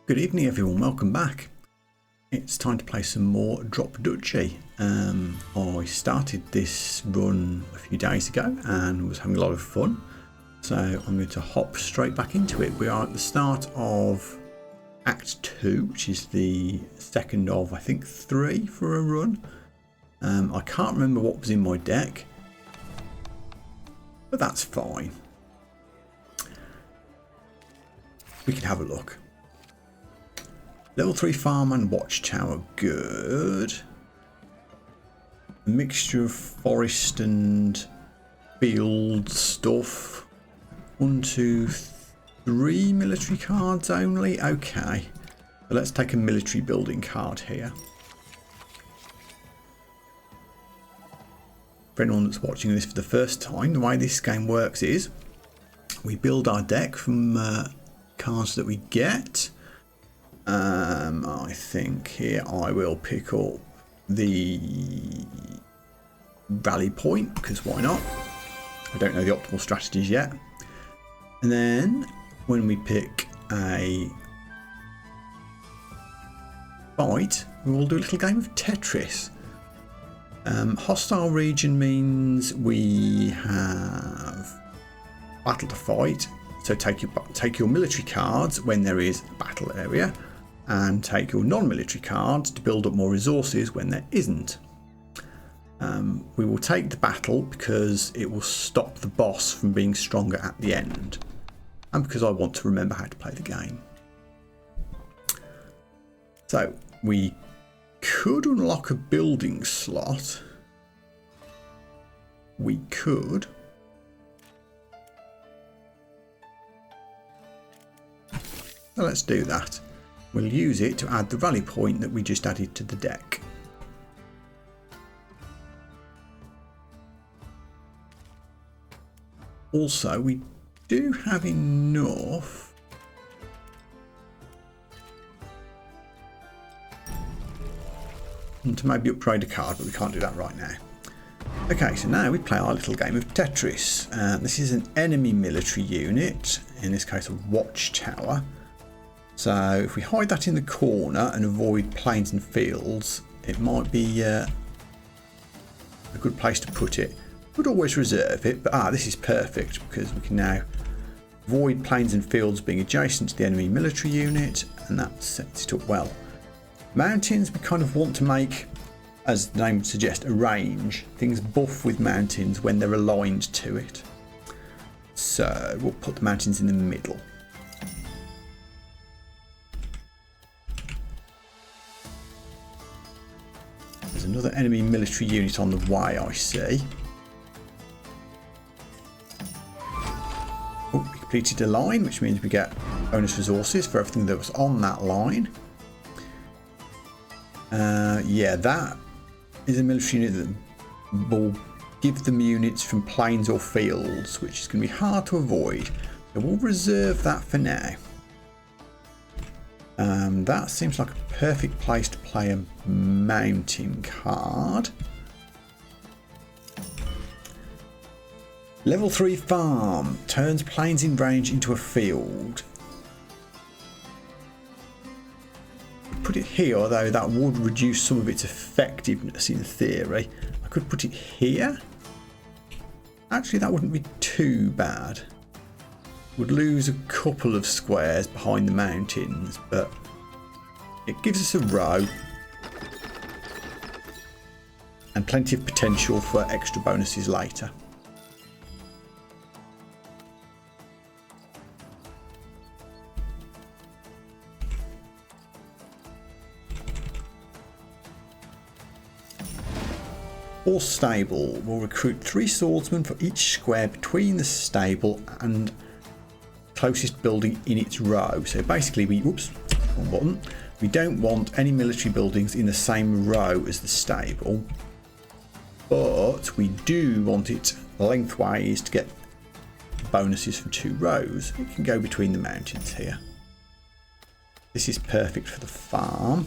Good evening everyone, welcome back. It's time to play some more Drop Duchy. I started this run a few days ago and was having a lot of fun. So I'm going to hop straight back into it. We are at the start of Act 2, which is the second of, I think, 3 for a run. I can't remember what was in my deck, but that's fine. We can have a look. Level 3 farm and watchtower, good. A mixture of forest and field stuff. 1, 2, 3 military cards only. Okay, so let's take a military building card here. For anyone that's watching this for the first time, the way this game works is we build our deck from cards that we get. I think here I will pick up the rally point, because why not? I don't know the optimal strategies yet. And then when we pick a fight, we will do a little game of Tetris. Hostile region means we have battle to fight. So take your military cards when there is a battle area, and take your non-military cards to build up more resources when there isn't. We will take the battle because it will stop the boss from being stronger at the end, and because I want to remember how to play the game. So we could unlock a building slot. We could. So let's do that. We'll use it to add the rally point that we just added to the deck. Also, we do have enough to maybe upgrade a card, but we can't do that right now. Okay, so now we play our little game of Tetris. This is an enemy military unit, in this case a watchtower. So if we hide that in the corner and avoid plains and fields, it might be a good place to put it. Could always reserve it, but this is perfect because we can now avoid plains and fields being adjacent to the enemy military unit, and that sets it up well. Mountains we kind of want to make, as the name would suggest, a range. Things buff with mountains when they're aligned to it. So we'll put the mountains in the middle. There's another enemy military unit on the way, I see. Oh, we completed a line, which means we get bonus resources for everything that was on that line. Yeah, that is a military unit that will give them units from plains or fields, which is going to be hard to avoid. So we'll reserve that for now. That seems like a perfect place to play a mountain card. Level 3 farm turns plains in range into a field. Put it here, although that would reduce some of its effectiveness in theory. I could put it here. Actually, that wouldn't be too bad. Would lose a couple of squares behind the mountains, but it gives us a row and plenty of potential for extra bonuses later. Or stable will recruit 3 swordsmen for each square between the stable and closest building in its row. So basically wrong button. We don't want any military buildings in the same row as the stable, but we do want it lengthways to get bonuses from 2 rows. It can go between the mountains here. This is perfect for the farm.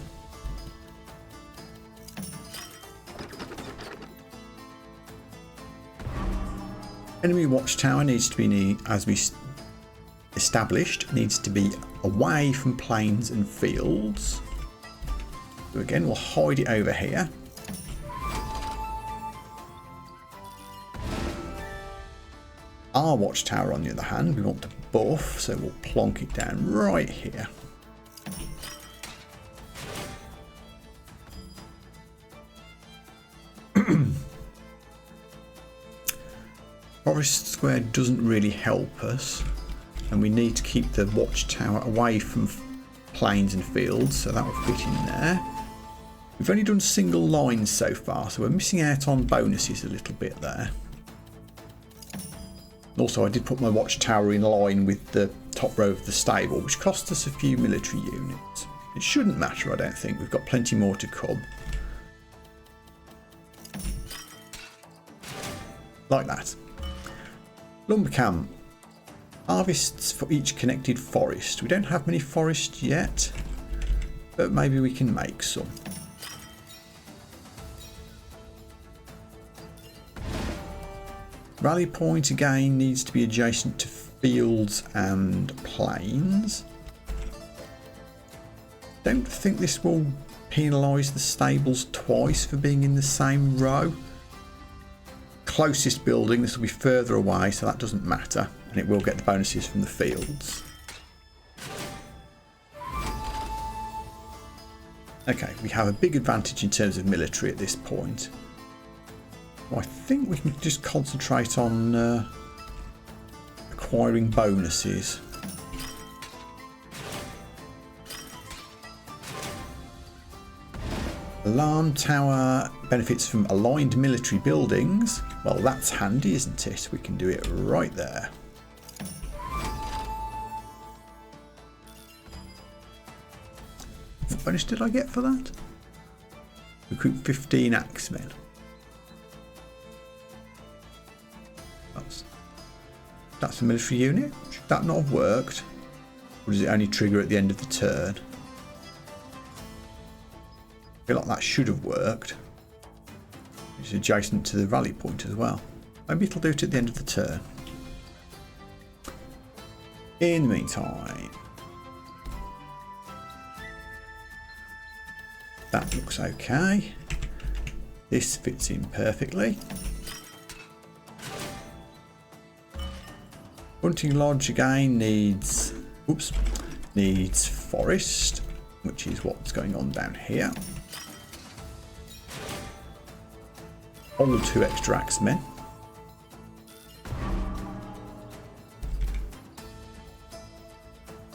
Enemy watchtower needs to be, as we established needs to be away from plains and fields. So again, we'll hide it over here. Our watchtower, on the other hand, we want to buff, so we'll plonk it down right here. Forest Square doesn't really help us, and we need to keep the watchtower away from plains and fields, so that will fit in there. We've only done single lines so far, so we're missing out on bonuses a little bit there. Also, I did put my watchtower in line with the top row of the stable, which cost us a few military units. It shouldn't matter, I don't think. We've got plenty more to come. Like that. Lumber camp. Harvests for each connected forest. We don't have many forests yet, but maybe we can make some. Rally point again needs to be adjacent to fields and plains. Don't think this will penalise the stables twice for being in the same row. Closest building, this will be further away, so that doesn't matter, and it will get the bonuses from the fields. Okay, we have a big advantage in terms of military at this point. I think we can just concentrate on acquiring bonuses. Alarm tower benefits from aligned military buildings. Well, that's handy, isn't it? We can do it right there. What bonus did I get for that? Recruit 15 axemen. That's a military unit. Should that not have worked? Or does it only trigger at the end of the turn? I feel like that should have worked. It's adjacent to the rally point as well. Maybe it'll do it at the end of the turn. In the meantime, that looks okay. This fits in perfectly. Hunting lodge again needs forest, which is what's going on down here. All 2 extra axemen.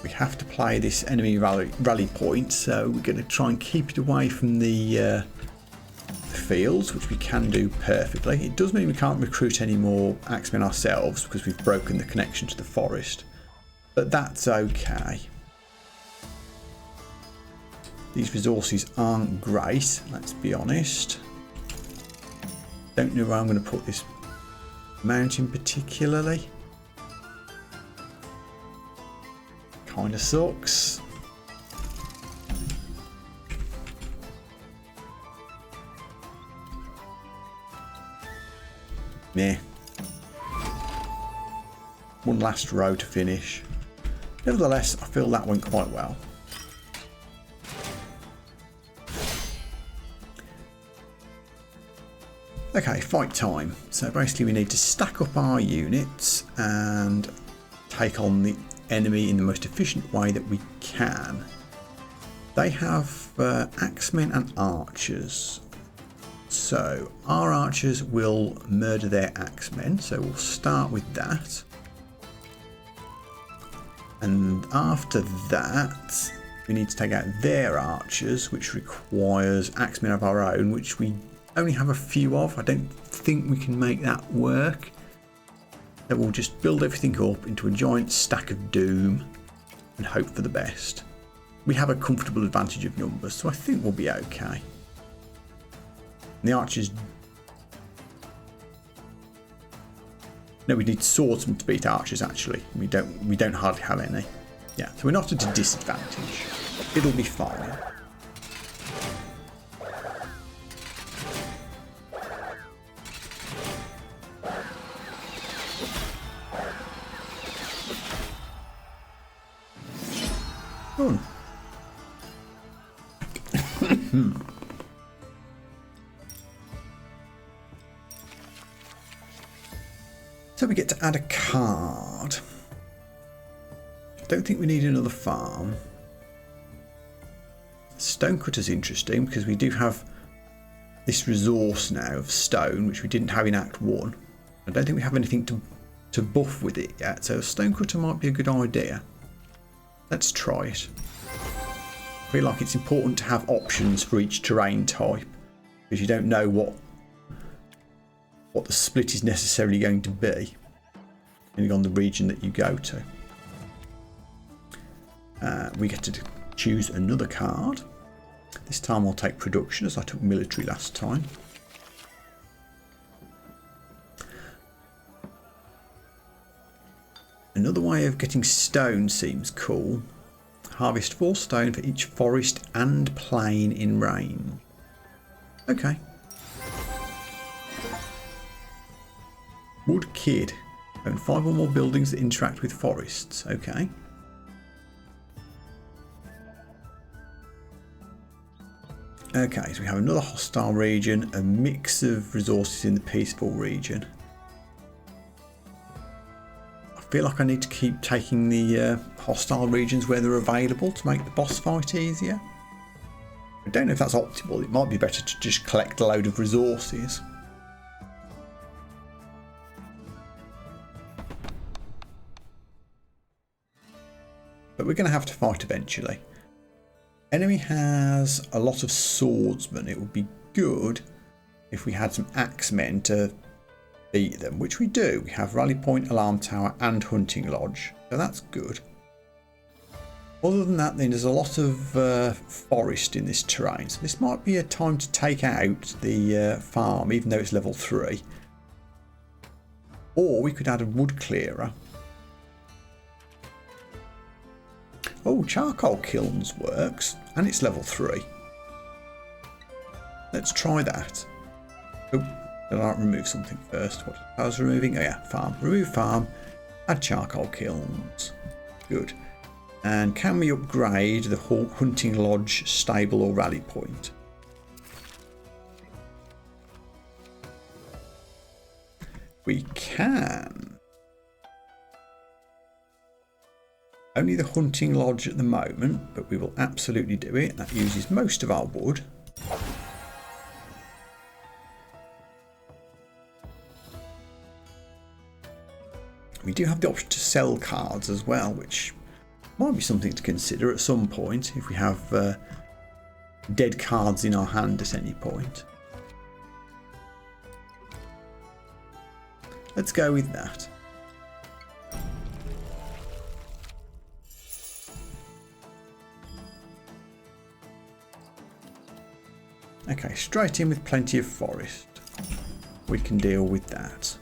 We have to play this enemy rally point, so we're going to try and keep it away from the fields, which we can do perfectly. It does mean we can't recruit any more axemen ourselves because we've broken the connection to the forest, but that's okay. These resources aren't great, let's be honest. Don't know where I'm going to put this mountain particularly. Kind of sucks. Meh. One last row to finish. Nevertheless, I feel that went quite well. Okay, fight time. So basically we need to stack up our units and take on the enemy in the most efficient way that we can. They have axemen and archers. So our archers will murder their axemen, so we'll start with that. And after that, we need to take out their archers, which requires axemen of our own, which we only have a few of. I don't think we can make that work. So we'll just build everything up into a giant stack of doom and hope for the best. We have a comfortable advantage of numbers, so I think we'll be okay. And the archers... No, we need swordsmen to beat archers, actually. We don't hardly have any. Yeah, so we're not at a disadvantage. It'll be fine. Done. So we get to add a card. I don't think we need another farm. Stonecutter's interesting because we do have this resource now of stone, which we didn't have in Act 1. I don't think we have anything to buff with it yet, so Stonecutter might be a good idea. Let's try it. I feel like it's important to have options for each terrain type, because you don't know what the split is necessarily going to be, depending on the region that you go to. We get to choose another card. This time I'll take production, as I took military last time. Another way of getting stone seems cool. Harvest 4 stone for each forest and plain in range. Okay. Wood Kid. Own 5 or more buildings that interact with forests. Okay. Okay, so we have another hostile region, a mix of resources in the peaceful region. I feel like I need to keep taking the hostile regions where they're available to make the boss fight easier. I don't know if that's optimal. It might be better to just collect a load of resources. But we're going to have to fight eventually. Enemy has a lot of swordsmen. It would be good if we had some axemen to beat them, which we do. We have Rally Point, Alarm Tower and Hunting Lodge, so that's good. Other than that, then there's a lot of forest in this terrain, so this might be a time to take out the farm, even though it's level 3. Or we could add a wood clearer. Oh, charcoal kilns works, and it's level 3. Let's try that. Oh, did I remove something first? What I was removing? Oh yeah, farm. Remove farm, add charcoal kilns. Good. And can we upgrade the Hunting Lodge, Stable or Rally Point? We can. Only the Hunting Lodge at the moment, but we will absolutely do it. That uses most of our wood. We do have the option to sell cards as well, which might be something to consider at some point if we have dead cards in our hand at any point. Let's go with that. Okay, straight in with plenty of forest. We can deal with that.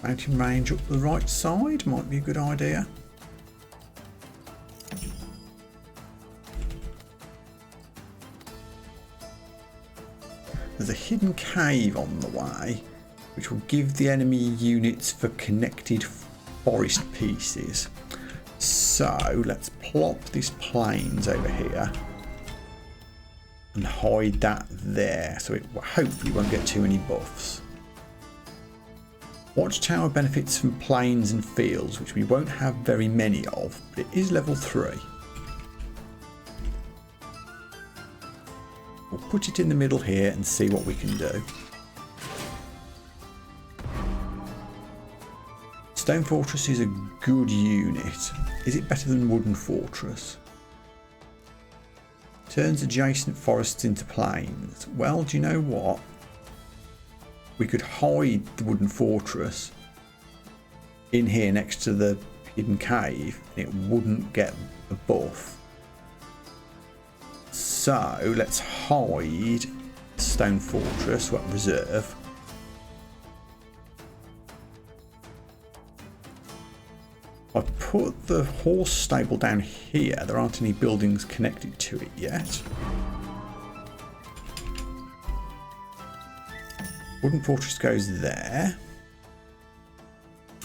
Mountain range up the right side might be a good idea. There's a hidden cave on the way, which will give the enemy units for connected forest pieces. So let's plop this plains over here and hide that there, so it hopefully won't get too many buffs. Watchtower benefits from plains and fields, which we won't have very many of, but it is level 3. We'll put it in the middle here and see what we can do. Stone Fortress is a good unit. Is it better than Wooden Fortress? Turns adjacent forests into plains. Well, do you know what? We could hide the Wooden Fortress in here next to the hidden cave and it wouldn't get a buff. So let's hide Stone Fortress, what reserve. I've put the horse stable down here. There aren't any buildings connected to it yet. Wooden Fortress goes there.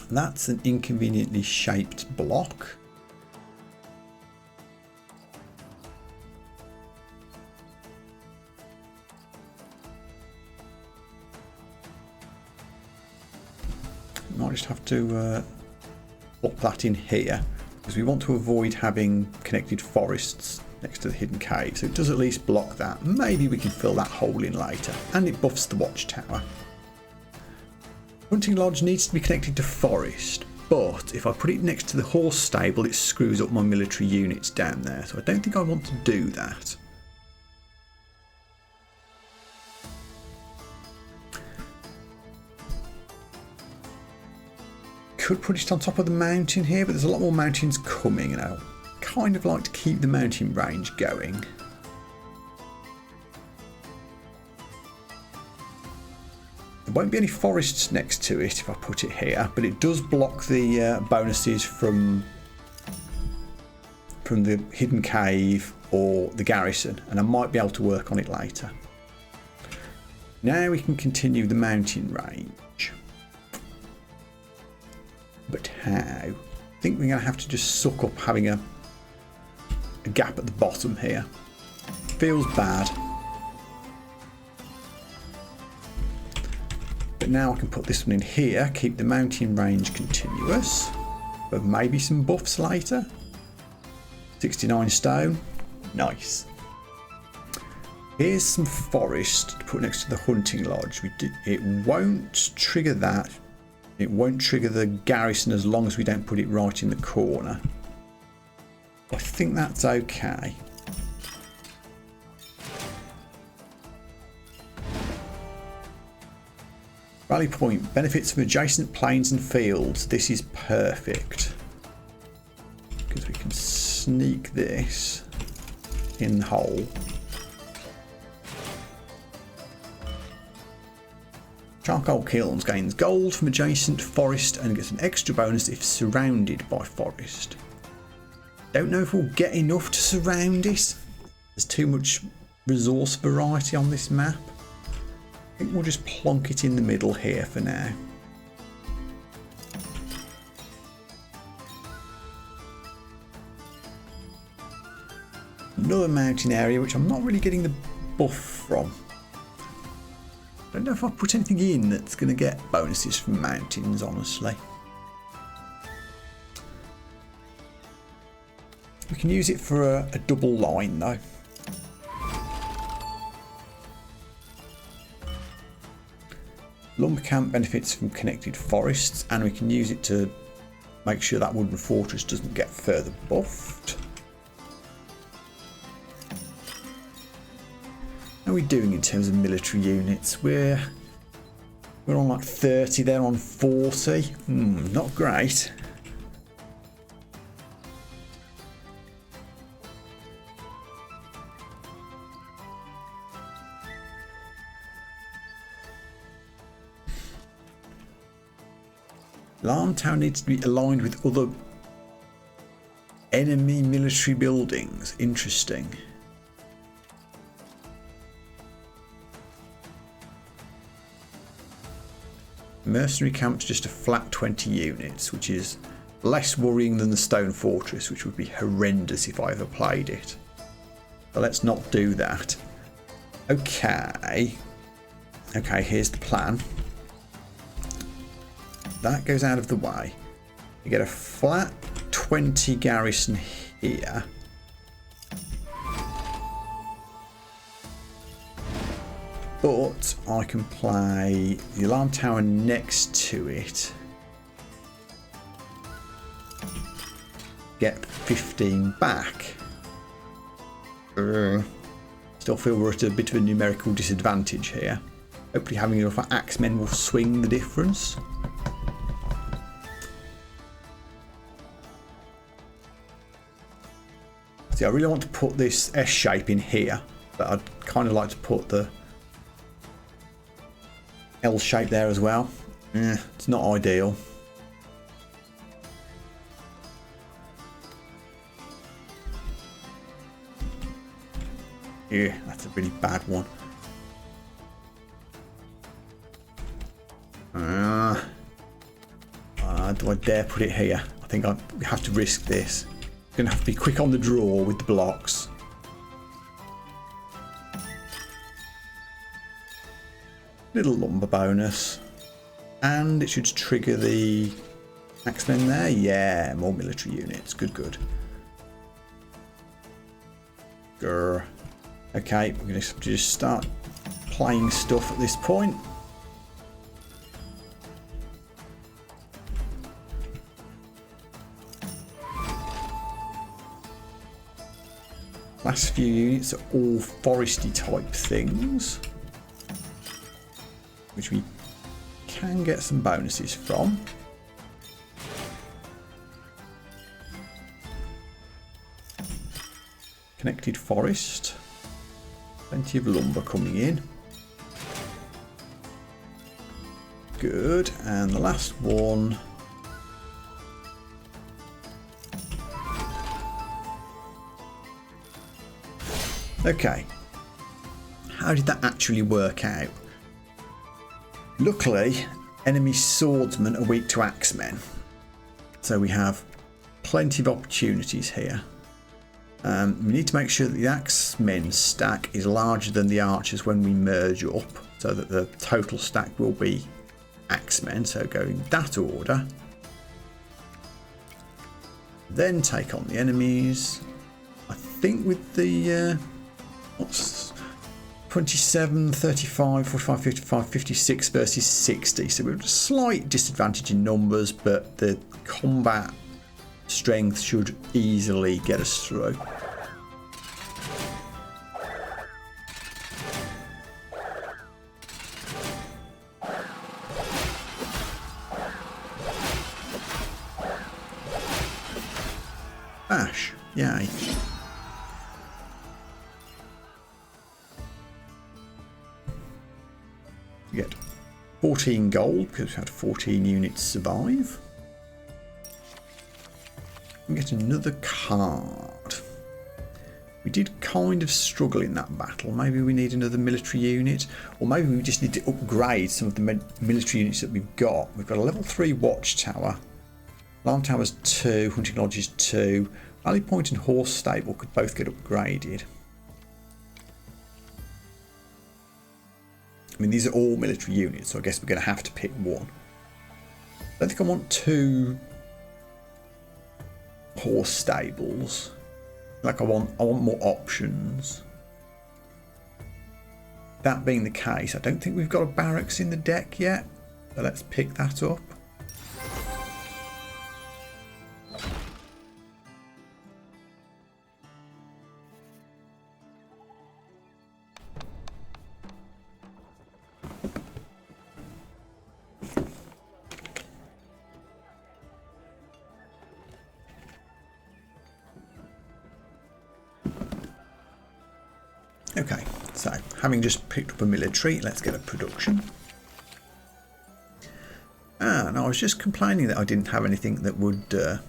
That's an inconveniently shaped block. Might just have to block that in here, because we want to avoid having connected forests next to the hidden cave. So it does at least block that. Maybe we can fill that hole in later. And it buffs the watchtower. Hunting lodge needs to be connected to forest, but if I put it next to the horse stable, it screws up my military units down there. So I don't think I want to do that. Could put it on top of the mountain here, but there's a lot more mountains coming, and I kind of like to keep the mountain range going. There won't be any forests next to it if I put it here, but it does block the bonuses from the hidden cave or the garrison, and I might be able to work on it later. Now we can continue the mountain range. But how? I think we're going to have to just suck up having a gap at the bottom here. Feels bad. But now I can put this one in here, keep the mountain range continuous, but maybe some buffs later. 69 stone. Nice. Here's some forest to put next to the hunting lodge. It won't trigger that. It won't trigger the garrison as long as we don't put it right in the corner. I think that's okay. Rally point, benefits from adjacent plains and fields. This is perfect, because we can sneak this in the hole. Charcoal kilns gains gold from adjacent forest and gets an extra bonus if surrounded by forest. Don't know if we'll get enough to surround it. There's too much resource variety on this map. I think we'll just plonk it in the middle here for now. Another mountain area which I'm not really getting the buff from. I don't know if I put anything in that's going to get bonuses from mountains, honestly. We can use it for a double line though. Lumber camp benefits from connected forests, and we can use it to make sure that wooden fortress doesn't get further buffed. How are we doing in terms of military units? We're on like 30, they're on 40. Not great. Alarm tower needs to be aligned with other enemy military buildings. Interesting. Mercenary camp's just a flat 20 units, which is less worrying than the stone fortress, which would be horrendous if I ever played it. So let's not do that. Okay, here's the plan. That goes out of the way. You get a flat 20 garrison here. But I can play the alarm tower next to it. Get 15 back. Still feel we're at a bit of a numerical disadvantage here. Hopefully having enough axemen will swing the difference. See, I really want to put this S shape in here, but I'd kind of like to put the L shape there as well. It's not ideal. Yeah, that's a really bad one. do I dare put it here? I think I have to risk this. Going to have to be quick on the draw with the blocks. Little lumber bonus. And it should trigger the Axemen there. Yeah, more military units. Good, good. Grr. Okay, we're going to just start playing stuff at this point. Last few units are all foresty type things, which we can get some bonuses from. Connected forest. Plenty of lumber coming in. Good. And the last one. Okay. How did that actually work out? Luckily, enemy swordsmen are weak to axemen. So we have plenty of opportunities here. We need to make sure that the axemen stack is larger than the archers when we merge up, so that the total stack will be axemen. So go in that order. Then take on the enemies. I think with the what's 27, 35, 45, 55, 56 versus 60. So we have a slight disadvantage in numbers, but the combat strength should easily get us through. Bash, yay. We get 14 gold because we had 14 units survive. We get another card. We did kind of struggle in that battle. Maybe we need another military unit, or maybe we just need to upgrade some of the military units that we've got. We've got a level 3 watchtower, alarm towers 2, hunting lodges 2, Valley Point and horse stable could both get upgraded. I mean, these are all military units, so I guess we're going to have to pick one. I don't think I want 2 horse stables. Like I want more options. That being the case, I don't think we've got a barracks in the deck yet, so let's pick that up. Okay, so having just picked up a military, let's get a production. And I was just complaining that I didn't have anything that would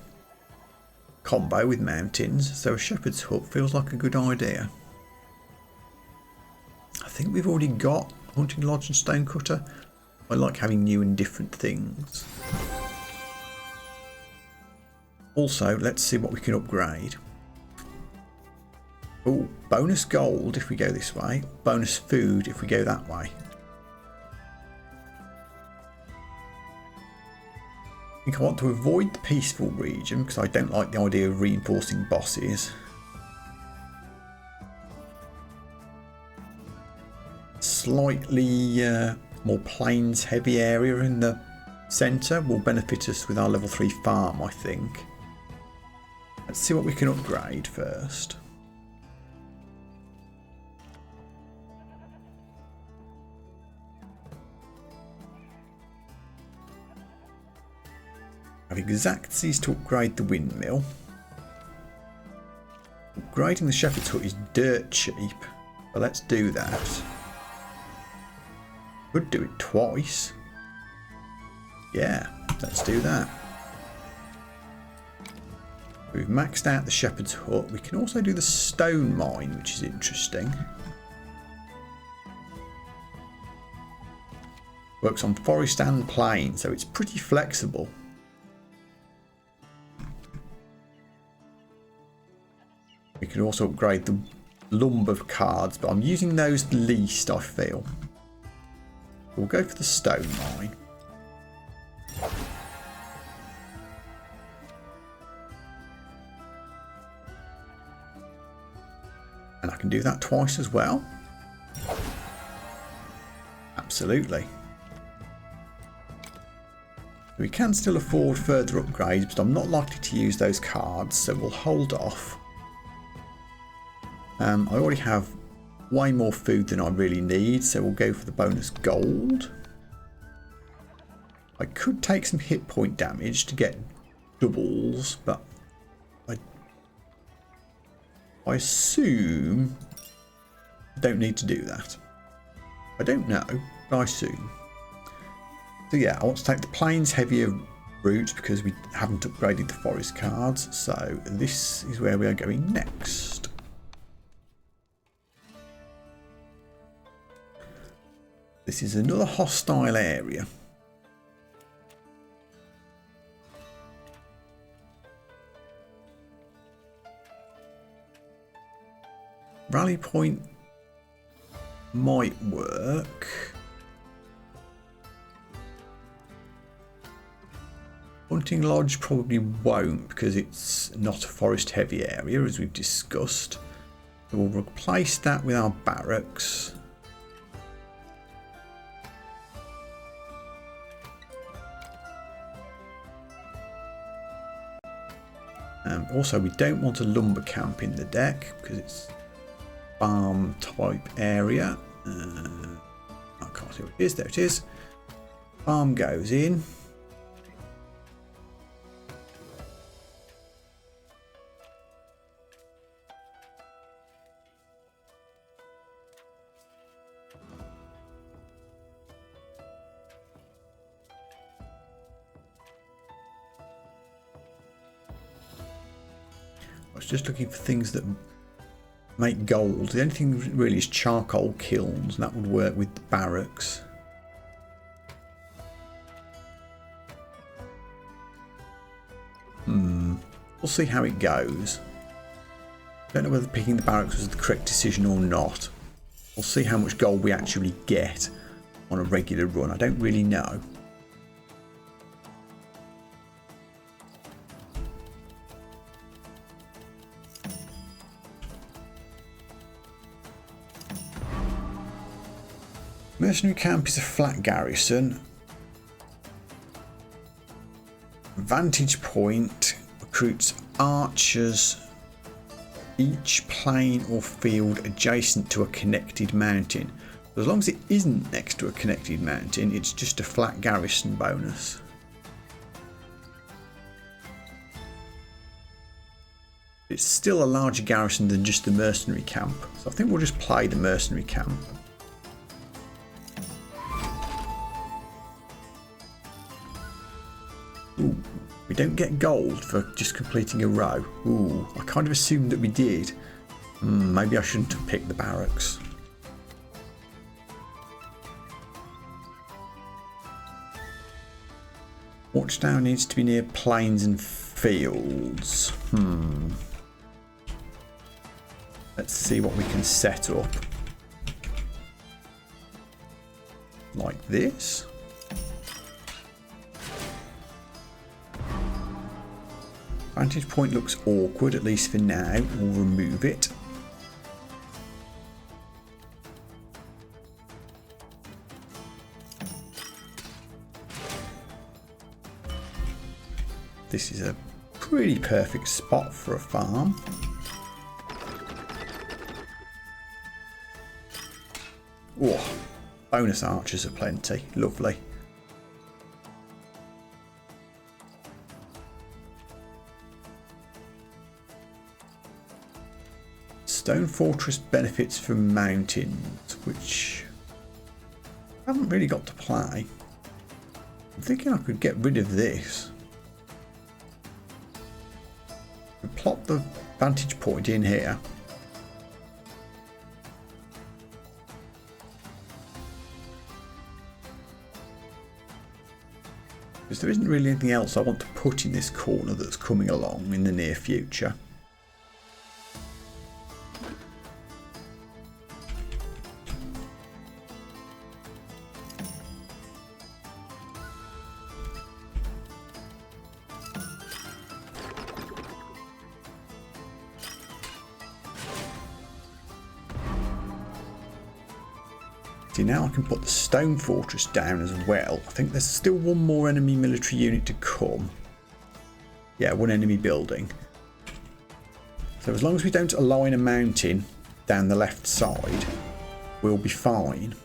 combo with mountains, so a shepherd's hut feels like a good idea. I think we've already got hunting lodge and stonecutter. I like having new and different things. Also, let's see what we can upgrade. Oh, bonus gold if we go this way, bonus food if we go that way. I think I want to avoid the peaceful region because I don't like the idea of reinforcing bosses. Slightly more plains heavy area in the centre will benefit us with our level 3 farm, I think. Let's see what we can upgrade first. I have exactsies to upgrade the windmill. Upgrading the shepherd's hut is dirt cheap, but let's do that. Could do it twice. Yeah, let's do that. We've maxed out the shepherd's hut. We can also do the stone mine, which is interesting. Works on forest and plain, so it's pretty flexible. We can also upgrade the lumber cards, but I'm using those least, I feel. We'll go for the stone mine. And I can do that twice as well. Absolutely. We can still afford further upgrades, but I'm not likely to use those cards, so we'll hold off. I already have way more food than I really need, so we'll go for the bonus gold. I could take some hit point damage to get doubles, but I assume I don't need to do that. I don't know, but I assume. So yeah, I want to take the plains heavier route because we haven't upgraded the forest cards. So this is where we are going next. This is another hostile area. Rally point might work. Hunting Lodge probably won't because it's not a forest heavy area as we've discussed. So we'll replace that with our barracks. Also, we don't want a lumber camp in the deck because it's farm type area. I can't see what it is. There it is. Farm goes in. I was just looking for things that make gold. The only thing really is charcoal kilns, and that would work with the barracks. We'll see how it goes. Don't know whether picking the barracks was the correct decision or not. We'll see how much gold we actually get on a regular run. I don't really know. Mercenary camp is a flat garrison. Vantage point recruits archers each plain or field adjacent to a connected mountain. As long as it isn't next to a connected mountain, it's just a flat garrison bonus. It's still a larger garrison than just the mercenary camp, so I think we'll just play the mercenary camp. Ooh, we don't get gold for just completing a row. Ooh, I kind of assumed that we did. Maybe I shouldn't have picked the barracks. Watchtower needs to be near plains and fields. Let's see what we can set up. Like this. Vantage point looks awkward, at least for now. We'll remove it. This is a pretty perfect spot for a farm. Oh, bonus archers are plenty. Lovely. Stone Fortress benefits from mountains, which I haven't really got to play. I'm thinking I could get rid of this. We plot the vantage point in here. Because there isn't really anything else I want to put in this corner that's coming along in the near future. See, now I can put the stone fortress down as well. I think there's still one more enemy military unit to come. Yeah, one enemy building. So as long as we don't align a mountain down the left side, we'll be fine.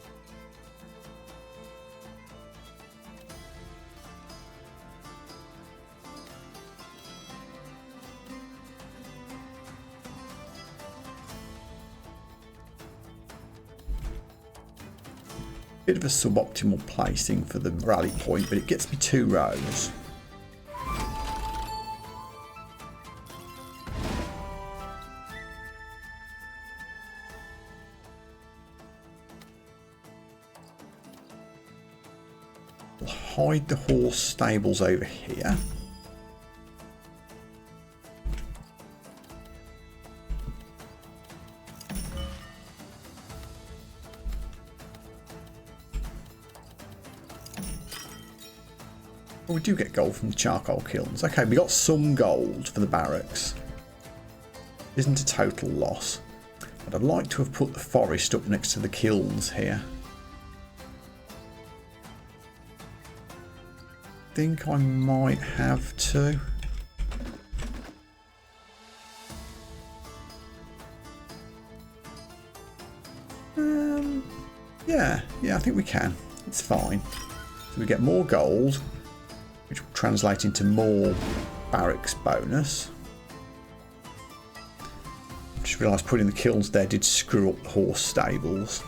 Bit of a suboptimal placing for the rally point, but it gets me 2 rows. We'll hide the horse stables over here. We do get gold from the charcoal kilns. Okay, we got some gold for the barracks. Isn't a total loss. But I'd like to have put the forest up next to the kilns here. Think I might have to. Yeah, I think we can. It's fine. So we get more gold, which will translate into more barracks bonus. Just realised putting the kilns there did screw up the horse stables.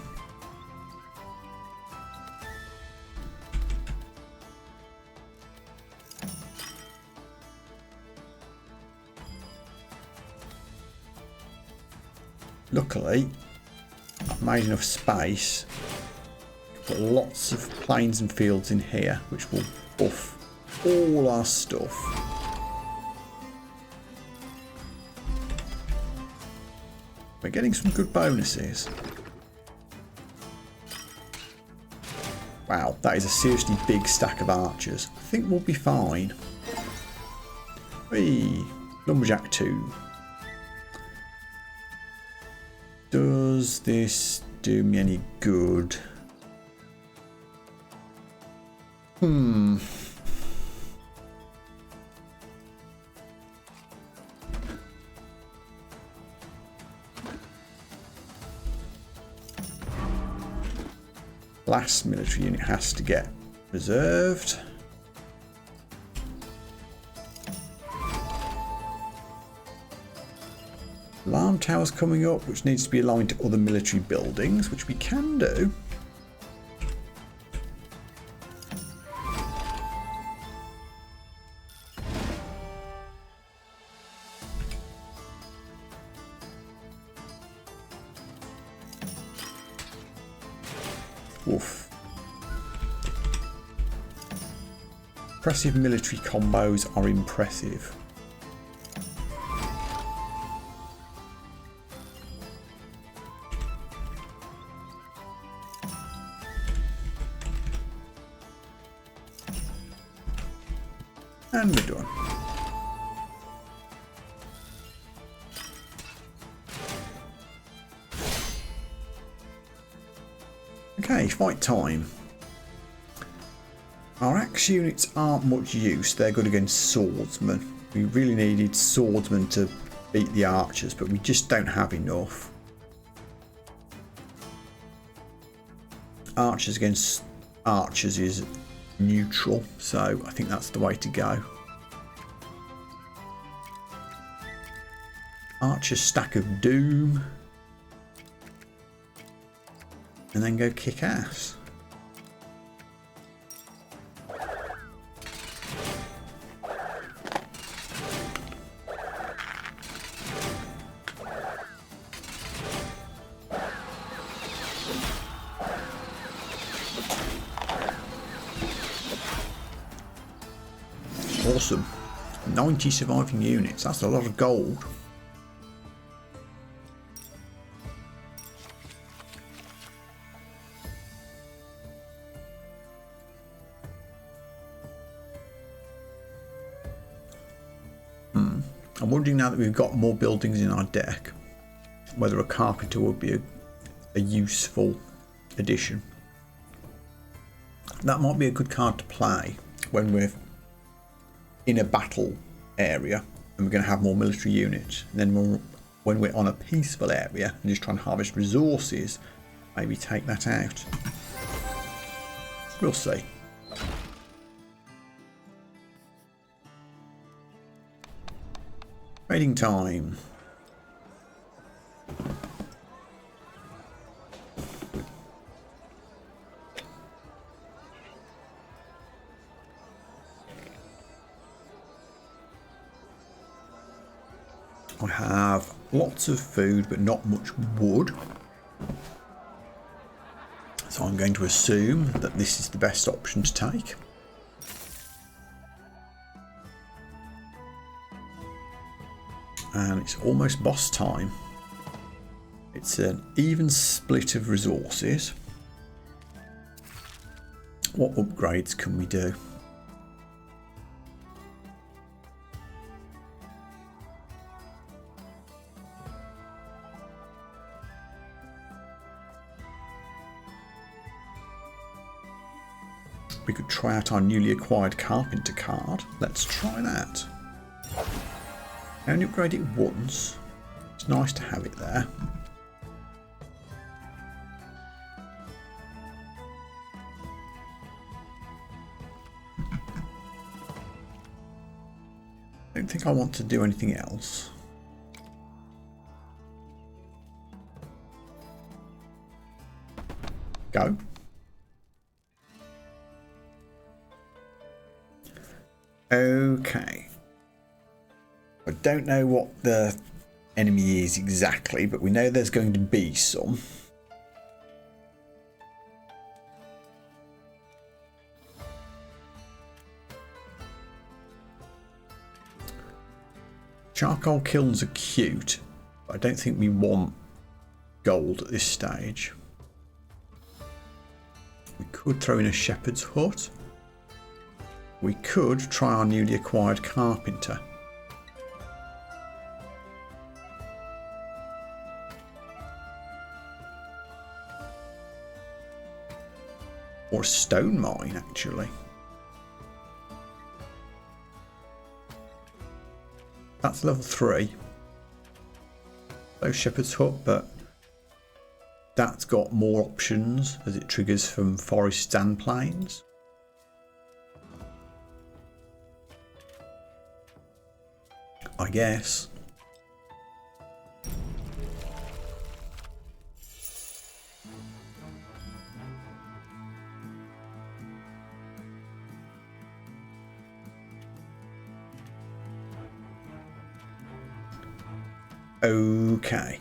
Luckily, I've made enough space to put lots of plains and fields in here, which will buff all our stuff. We're getting some good bonuses. Wow, that is a seriously big stack of archers. I think we'll be fine. Whee! Lumberjack 2. Does this do me any good? Last military unit has to get reserved. Alarm tower's coming up, which needs to be aligned to other military buildings, which we can do. Woof. Impressive military combos are impressive. And we're done. Okay, fight time. Our axe units aren't much use, they're good against swordsmen. We really needed swordsmen to beat the archers, but we just don't have enough. Archers against archers is neutral, so I think that's the way to go. Archer's stack of doom. And then go kick ass. Awesome. 90 surviving units. That's a lot of gold. I'm wondering now that we've got more buildings in our deck, whether a carpenter would be a useful addition. That might be a good card to play when we're in a battle area and we're going to have more military units. And then when we're on a peaceful area and just trying to harvest resources, maybe take that out. We'll see. Trading time. I have lots of food but not much wood, so I'm going to assume that this is the best option to take. And it's almost boss time. It's an even split of resources. What upgrades can we do? We could try out our newly acquired carpenter card. Let's try that. I only upgrade it once. It's nice to have it there. I don't think I want to do anything else. Go. Okay. I don't know what the enemy is exactly, but we know there's going to be some. Charcoal kilns are cute, but I don't think we want gold at this stage. We could throw in a shepherd's hut. We could try our newly acquired carpenter. Or a stone mine, actually. That's level 3. So shepherd's hut, but that's got more options as it triggers from forests and plains. I guess. Okay.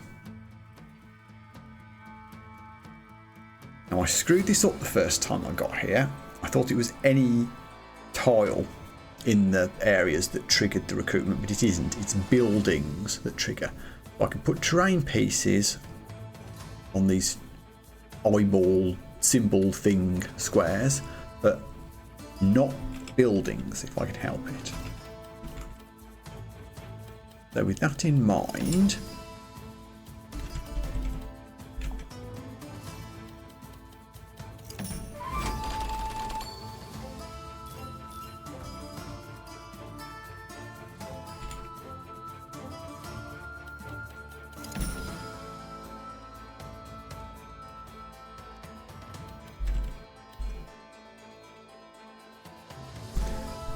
Now I screwed this up the first time I got here. I thought it was any tile in the areas that triggered the recruitment, but it isn't. It's buildings that trigger. I can put terrain pieces on these eyeball symbol thing squares, but not buildings if I can help it. So with that in mind,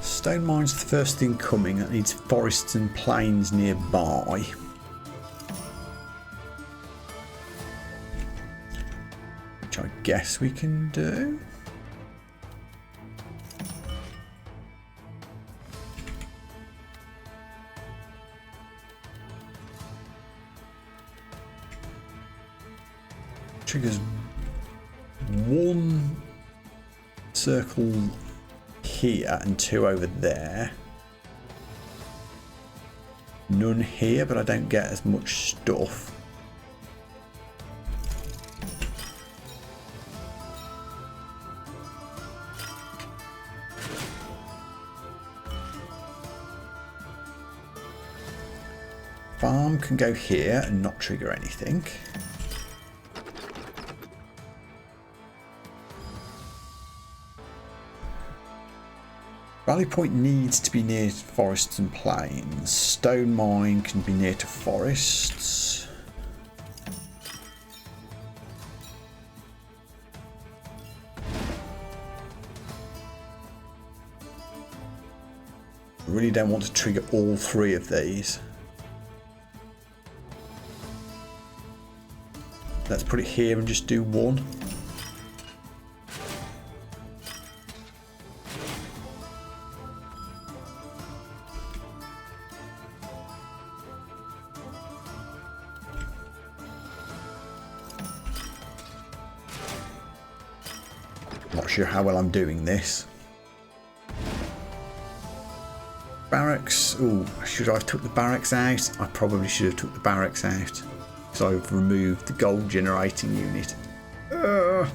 stone mine's the first thing coming. That needs forests and plains nearby. Which I guess we can do. Triggers one circle here and 2 over there. None here, but I don't get as much stuff. Farm can go here and not trigger anything. Rally point needs to be near forests and plains. Stone mine can be near to forests. I really don't want to trigger all three of these. Let's put it here and just do one. Not sure how well I'm doing this. Barracks. Ooh, should I have took the barracks out? I probably should have took the barracks out. Because I've removed the gold generating unit. I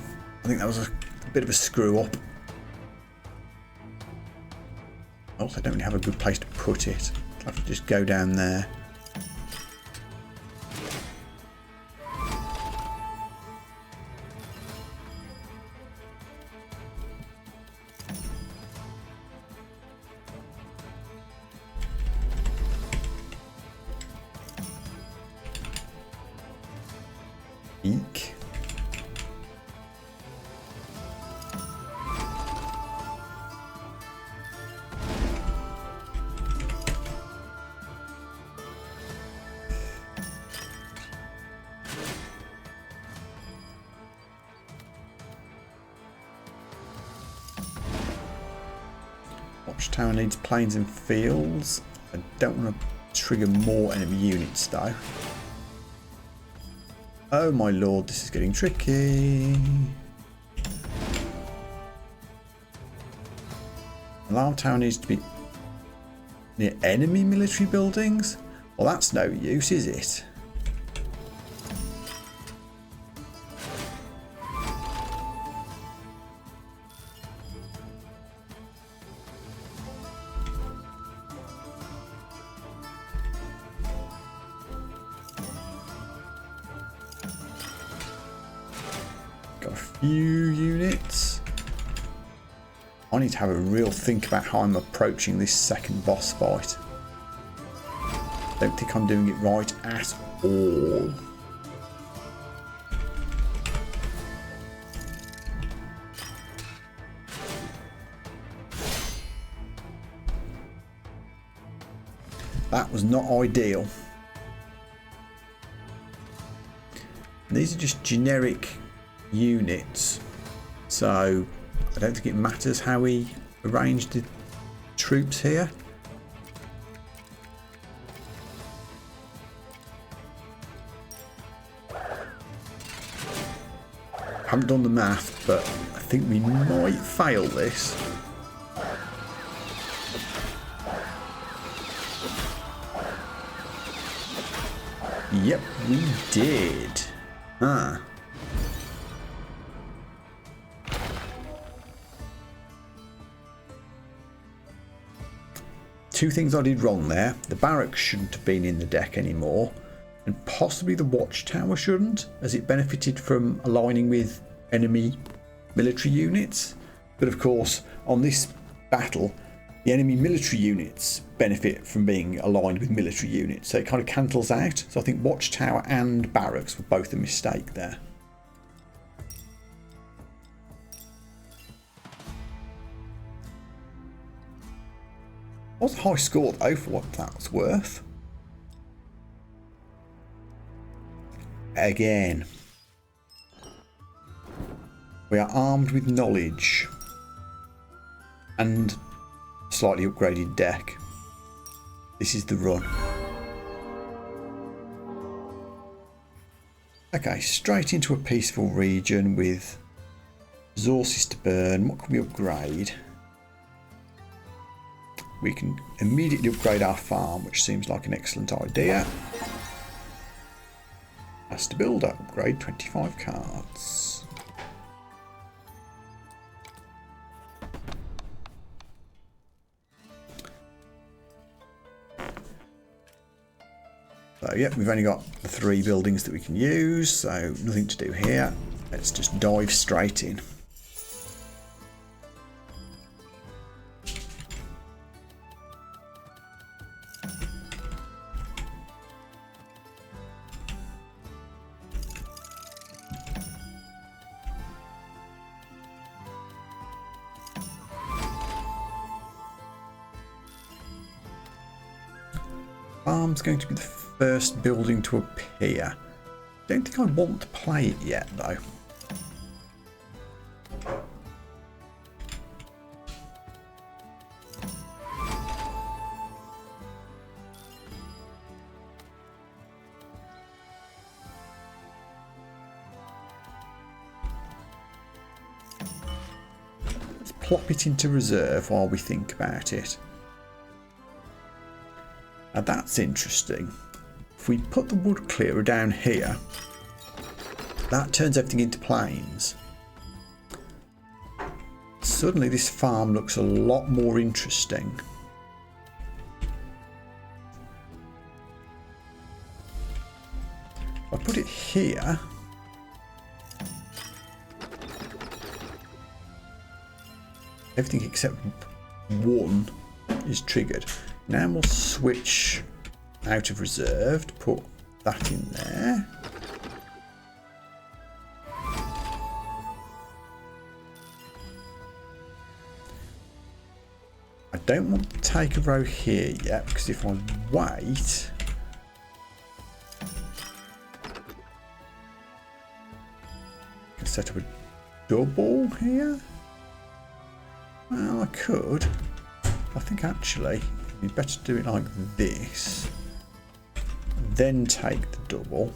think that was a bit of a screw up. Also, I don't really have a good place to put it. I'll have to just go down there. Eek. Watchtower needs plains and fields. I don't want to trigger more enemy units though. Oh my lord, this is getting tricky. Alarm tower needs to be near enemy military buildings? Well, that's no use, is it? Got a few units. I need to have a real think about how I'm approaching this second boss fight. Don't think I'm doing it right at all. That was not ideal. And these are just generic units, so I don't think it matters how we arrange the troops here. Haven't done the math, but I think we might fail this. Yep, we did. Ah. Two things I did wrong there. The barracks shouldn't have been in the deck anymore, and possibly the watchtower shouldn't, as it benefited from aligning with enemy military units. But of course, on this battle, the enemy military units benefit from being aligned with military units, so it kind of cancels out. So I think watchtower and barracks were both a mistake there. Was a high score though for what that was worth. Again, we are armed with knowledge and slightly upgraded deck. This is the run. Okay, straight into a peaceful region with resources to burn. What can we upgrade? We can immediately upgrade our farm, which seems like an excellent idea. As to build up, upgrade 25 cards. So yeah, we've only got the 3 buildings that we can use, so nothing to do here. Let's just dive straight in. Farm's going to be the first building to appear. Don't think I want to play it yet, though. Let's plop it into reserve while we think about it. Now that's interesting. If we put the wood clearer down here, that turns everything into plains. Suddenly this farm looks a lot more interesting. If I put it here, everything except one is triggered. Now we'll switch out of reserve to put that in there. I don't want to take a row here yet, because if I wait, I can set up a double here. Well, I could. I think actually you'd better do it like this, then take the double.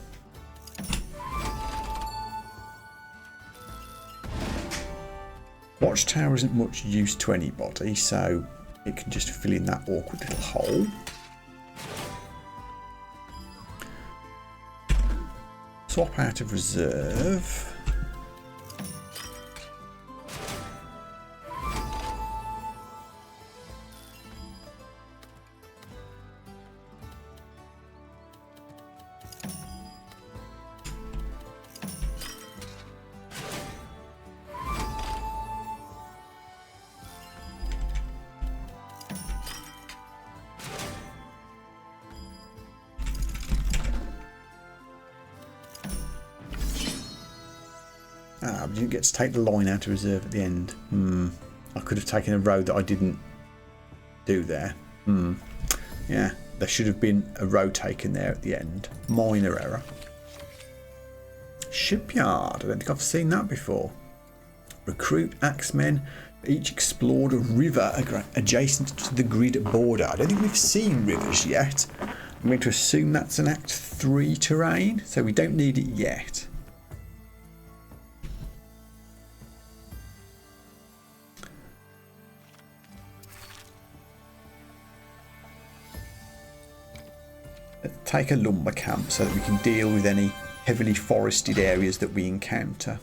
Watchtower isn't much use to anybody, so it can just fill in that awkward little hole. Swap out of reserve. Ah, we didn't get to take the line out of reserve at the end. I could have taken a row that I didn't do there. Yeah, there should have been a row taken there at the end. Minor error. Shipyard. I don't think I've seen that before. Recruit axemen. Each explored a river adjacent to the grid border. I don't think we've seen rivers yet. I'm going to assume that's an Act 3 terrain, so we don't need it yet. Let's take a lumber camp so that we can deal with any heavily forested areas that we encounter.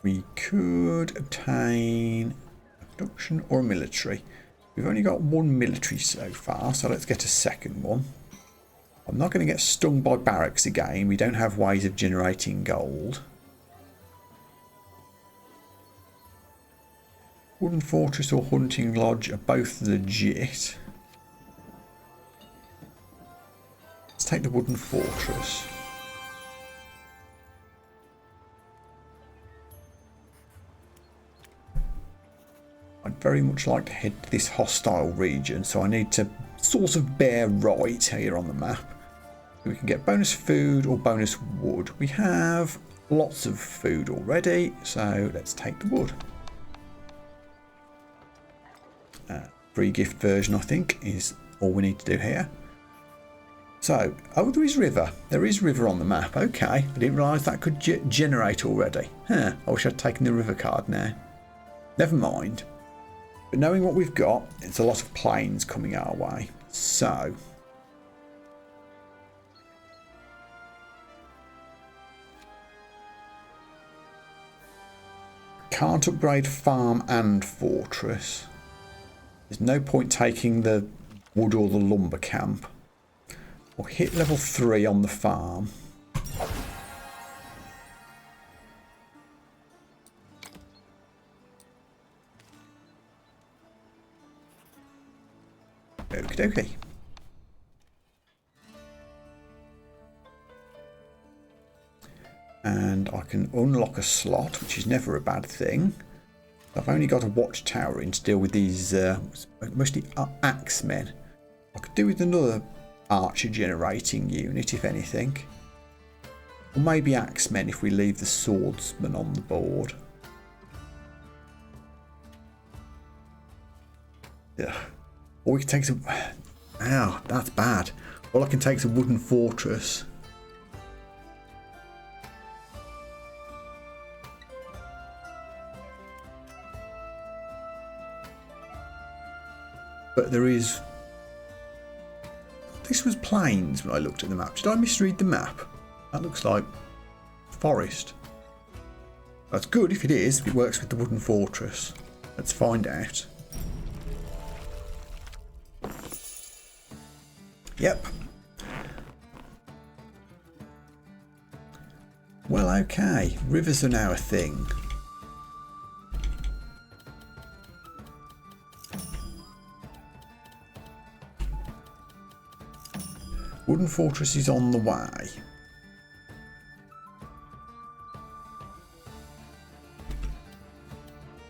We could obtain a production or a military. We've only got one military so far, so let's get a second one. I'm not going to get stung by barracks again. We don't have ways of generating gold. Wooden fortress or hunting lodge are both legit. Let's take the wooden fortress. I'd very much like to head to this hostile region, so I need to sort of bear right here on the map. We can get bonus food or bonus wood. We have lots of food already, so let's take the wood. Free gift version, I think, is all we need to do here. So, oh, there is river. There is river on the map. Okay, I didn't realise that could generate already. I wish I'd taken the river card now. Never mind. But knowing what we've got, it's a lot of plains coming our way. So, can't upgrade farm and fortress. There's no point taking the wood or the lumber camp. We'll hit level 3 on the farm. Okie dokie. And I can unlock a slot, which is never a bad thing. I've only got a watchtower in to deal with these mostly axemen. I could do with another archer generating unit, if anything. Or maybe axemen if we leave the swordsman on the board. Yeah. Or we can take some... Ow, that's bad. All I can take is a wooden fortress. But there is... This was plains when I looked at the map. Did I misread the map? That looks like forest. That's good if it is. If it works with the wooden fortress. Let's find out. Yep. Well, okay. Rivers are now a thing. Wooden fortress is on the way.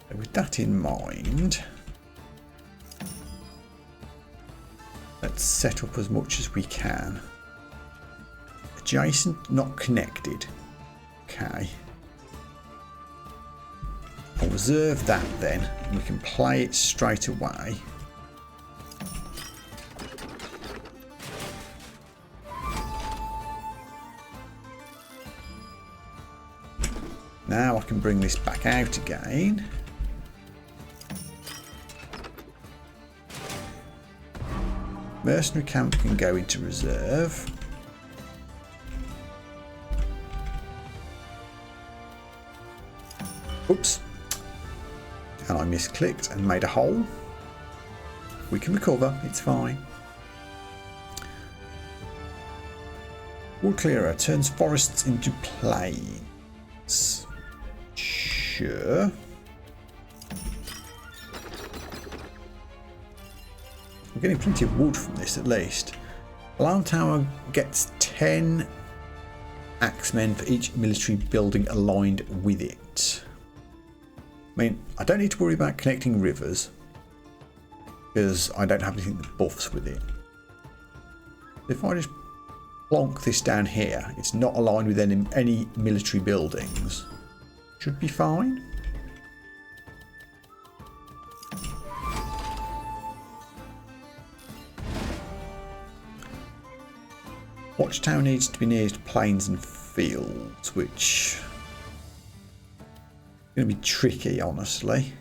So with that in mind, let's set up as much as we can. Adjacent, not connected. Okay. I'll reserve that then, and we can play it straight away. Now I can bring this back out again. Mercenary camp can go into reserve. Oops. And I misclicked and made a hole. We can recover, it's fine. Wood clearer turns forests into plains. Sure. I'm getting plenty of wood from this at least. Alarm tower gets 10 axemen for each military building aligned with it. I mean, I don't need to worry about connecting rivers because I don't have anything that buffs with it. If I just plonk this down here, it's not aligned with any military buildings. Should be fine. Watchtower needs to be near to plains and fields, which is going to be tricky, honestly.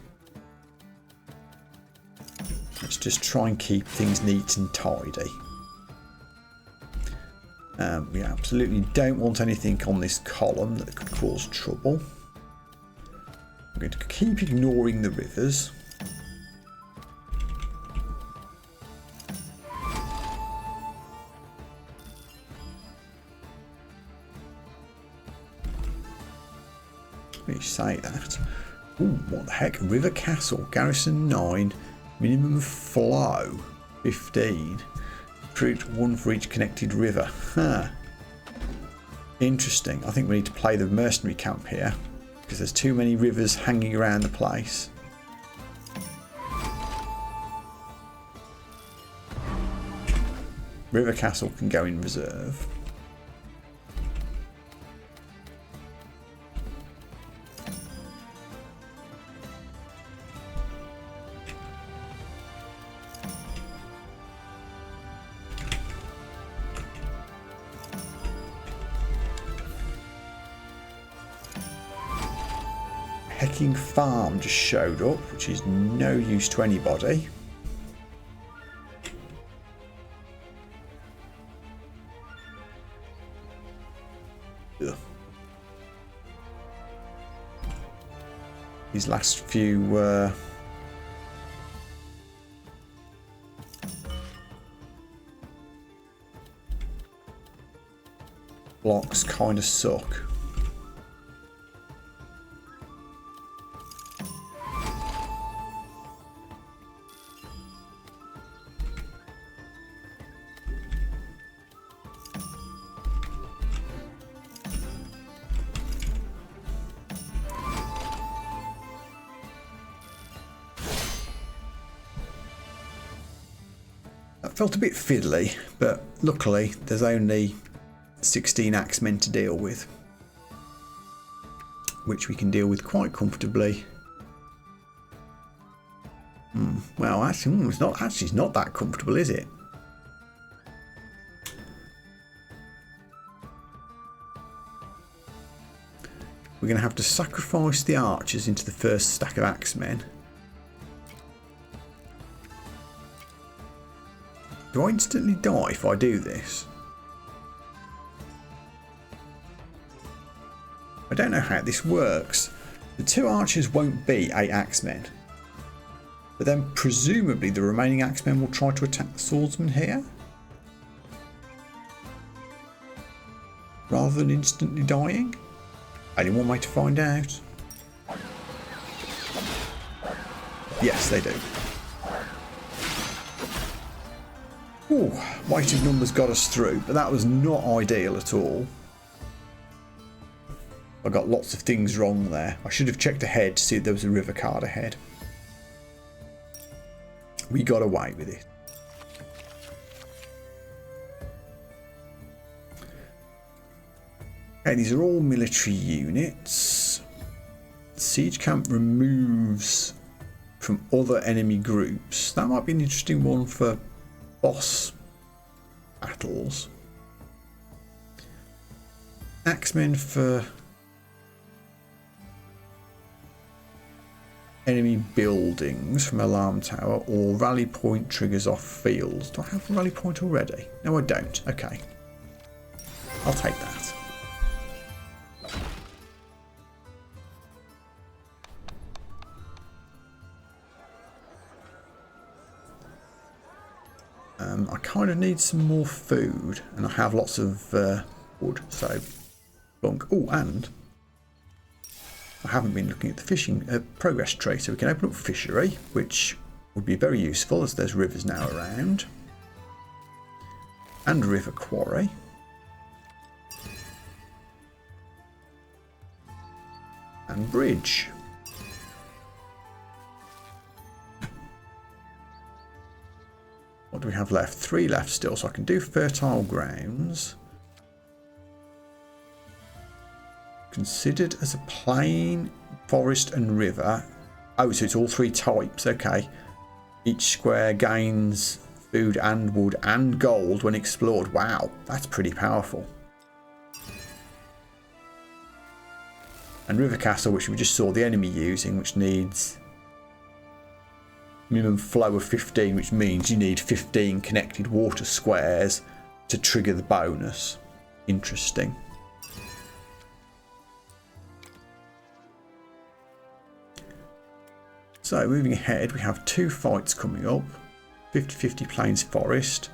Let's just try and keep things neat and tidy. We absolutely don't want anything on this column that could cause trouble. I'm going to keep ignoring the rivers. Let me say that. Ooh, what the heck? River Castle, garrison 9, minimum flow 15. Recruit 1 for each connected river. Huh. Interesting. I think we need to play the mercenary camp here because there's too many rivers hanging around the place. River Castle can go in reserve. Hecking Farm just showed up, which is no use to anybody. Ugh. These last few blocks kind of suck. Felt a bit fiddly, but luckily there's only 16 axemen to deal with, which we can deal with quite comfortably. Well, actually, it's not that comfortable, is it? We're going to have to sacrifice the archers into the first stack of axemen. Do I instantly die if I do this? I don't know how this works. The 2 archers won't be 8 axemen. But then presumably the remaining axemen will try to attack the swordsman here, rather than instantly dying. Only one way to find out. Yes, they do. Ooh, weight of numbers got us through, but that was not ideal at all. I got lots of things wrong there. I should have checked ahead to see if there was a river card ahead. We got away with it. Okay, these are all military units. Siege camp removes from other enemy groups. That might be an interesting one for boss battles. Axemen for enemy buildings from alarm tower, or rally point triggers off fields. Do I have a rally point already? No, I don't. Okay, I'll take that. I kind of need some more food, and I have lots of wood, so bunk. Oh, and I haven't been looking at the fishing progress tree, so we can open up fishery, which would be very useful as there's rivers now around, and river quarry. And bridge. What do we have left? 3 left still, so I can do fertile grounds. Considered as a plain, forest and river. Oh, so it's all 3 types. Okay. Each square gains food and wood and gold when explored. Wow, that's pretty powerful. And river castle, which we just saw the enemy using, which needs minimum flow of 15, which means you need 15 connected water squares to trigger the bonus. Interesting. So moving ahead, we have 2 fights coming up. 50-50 Plains Forest,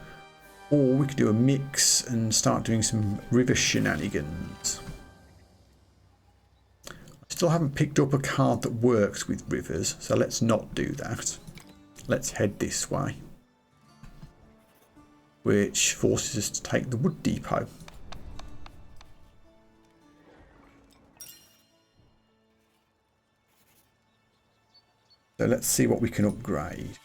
or we could do a mix and start doing some river shenanigans. I still haven't picked up a card that works with rivers, so let's not do that. Let's head this way, which forces us to take the wood depot. So let's see what we can upgrade.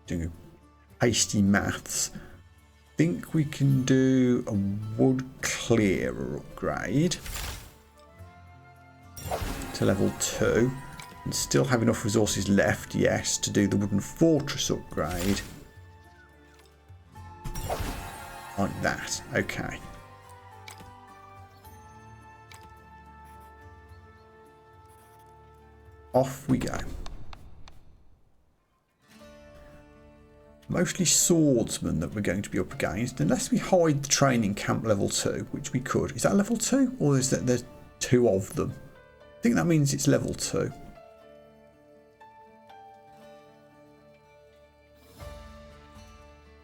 Doing hasty maths. Think we can do a wood clearer upgrade to level 2 and still have enough resources left, yes, to do the wooden fortress upgrade like that. Okay, off we go. Mostly swordsmen that we're going to be up against, unless we hide the training camp level 2, which we could. Is that level 2, or is that there's 2 of them? I think that means it's level 2.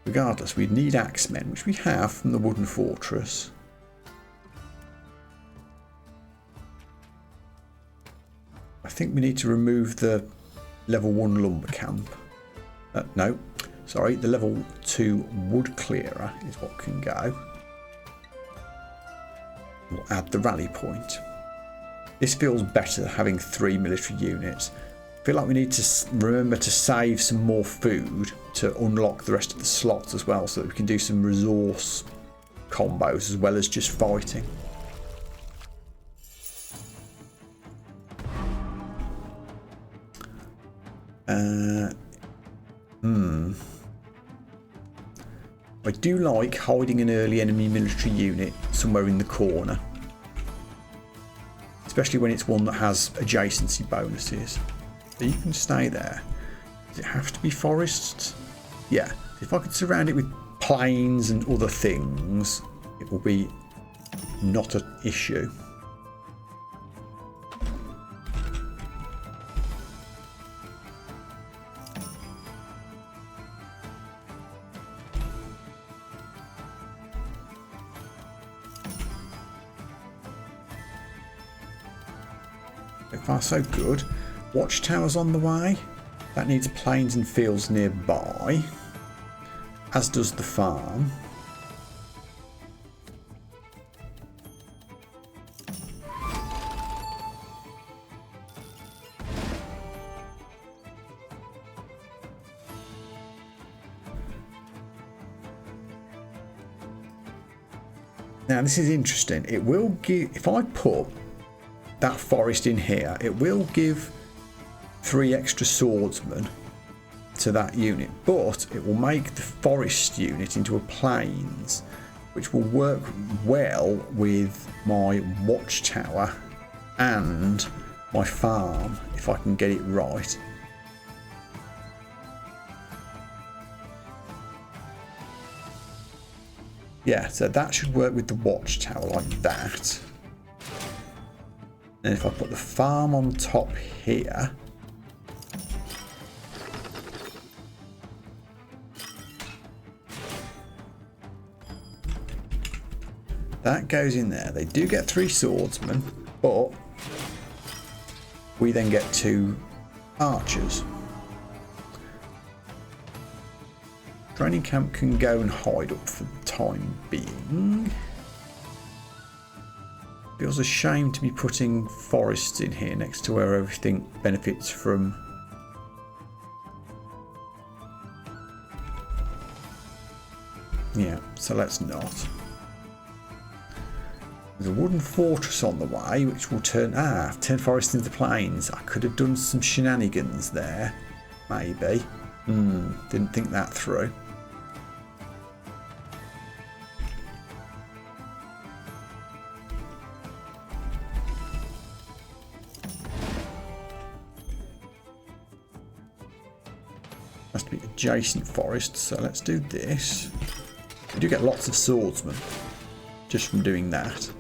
Regardless, we'd need axemen, which we have from the wooden fortress. I think we need to remove the level 1 lumber camp. No. sorry, the level 2 wood clearer is what can go. We'll add the rally point. This feels better having 3 military units. I feel like we need to remember to save some more food to unlock the rest of the slots as well, so that we can do some resource combos as well as just fighting. I do like hiding an early enemy military unit somewhere in the corner, especially when it's one that has adjacency bonuses. So you can stay there. Does it have to be forests? Yeah. If I could surround it with plains and other things, it will be not an issue. So far so good. Watchtower's on the way. That needs plains and fields nearby, as does the farm. Now this is interesting. It will give, if I put that forest in here, it will give 3 extra swordsmen to that unit, but it will make the forest unit into a plains, which will work well with my watchtower and my farm if I can get it right. Yeah, so that should work with the watchtower like that. And if I put the farm on top here, that goes in there. They do get 3 swordsmen, but we then get 2 archers. Training camp can go and hide up for the time being. Feels a shame to be putting forests in here next to where everything benefits from. Yeah, so let's not. There's a wooden fortress on the way, which will turn forests into plains. I could have done some shenanigans there, maybe. Didn't think that through. Has to be adjacent forests, so let's do this. We do get lots of swordsmen just from doing that.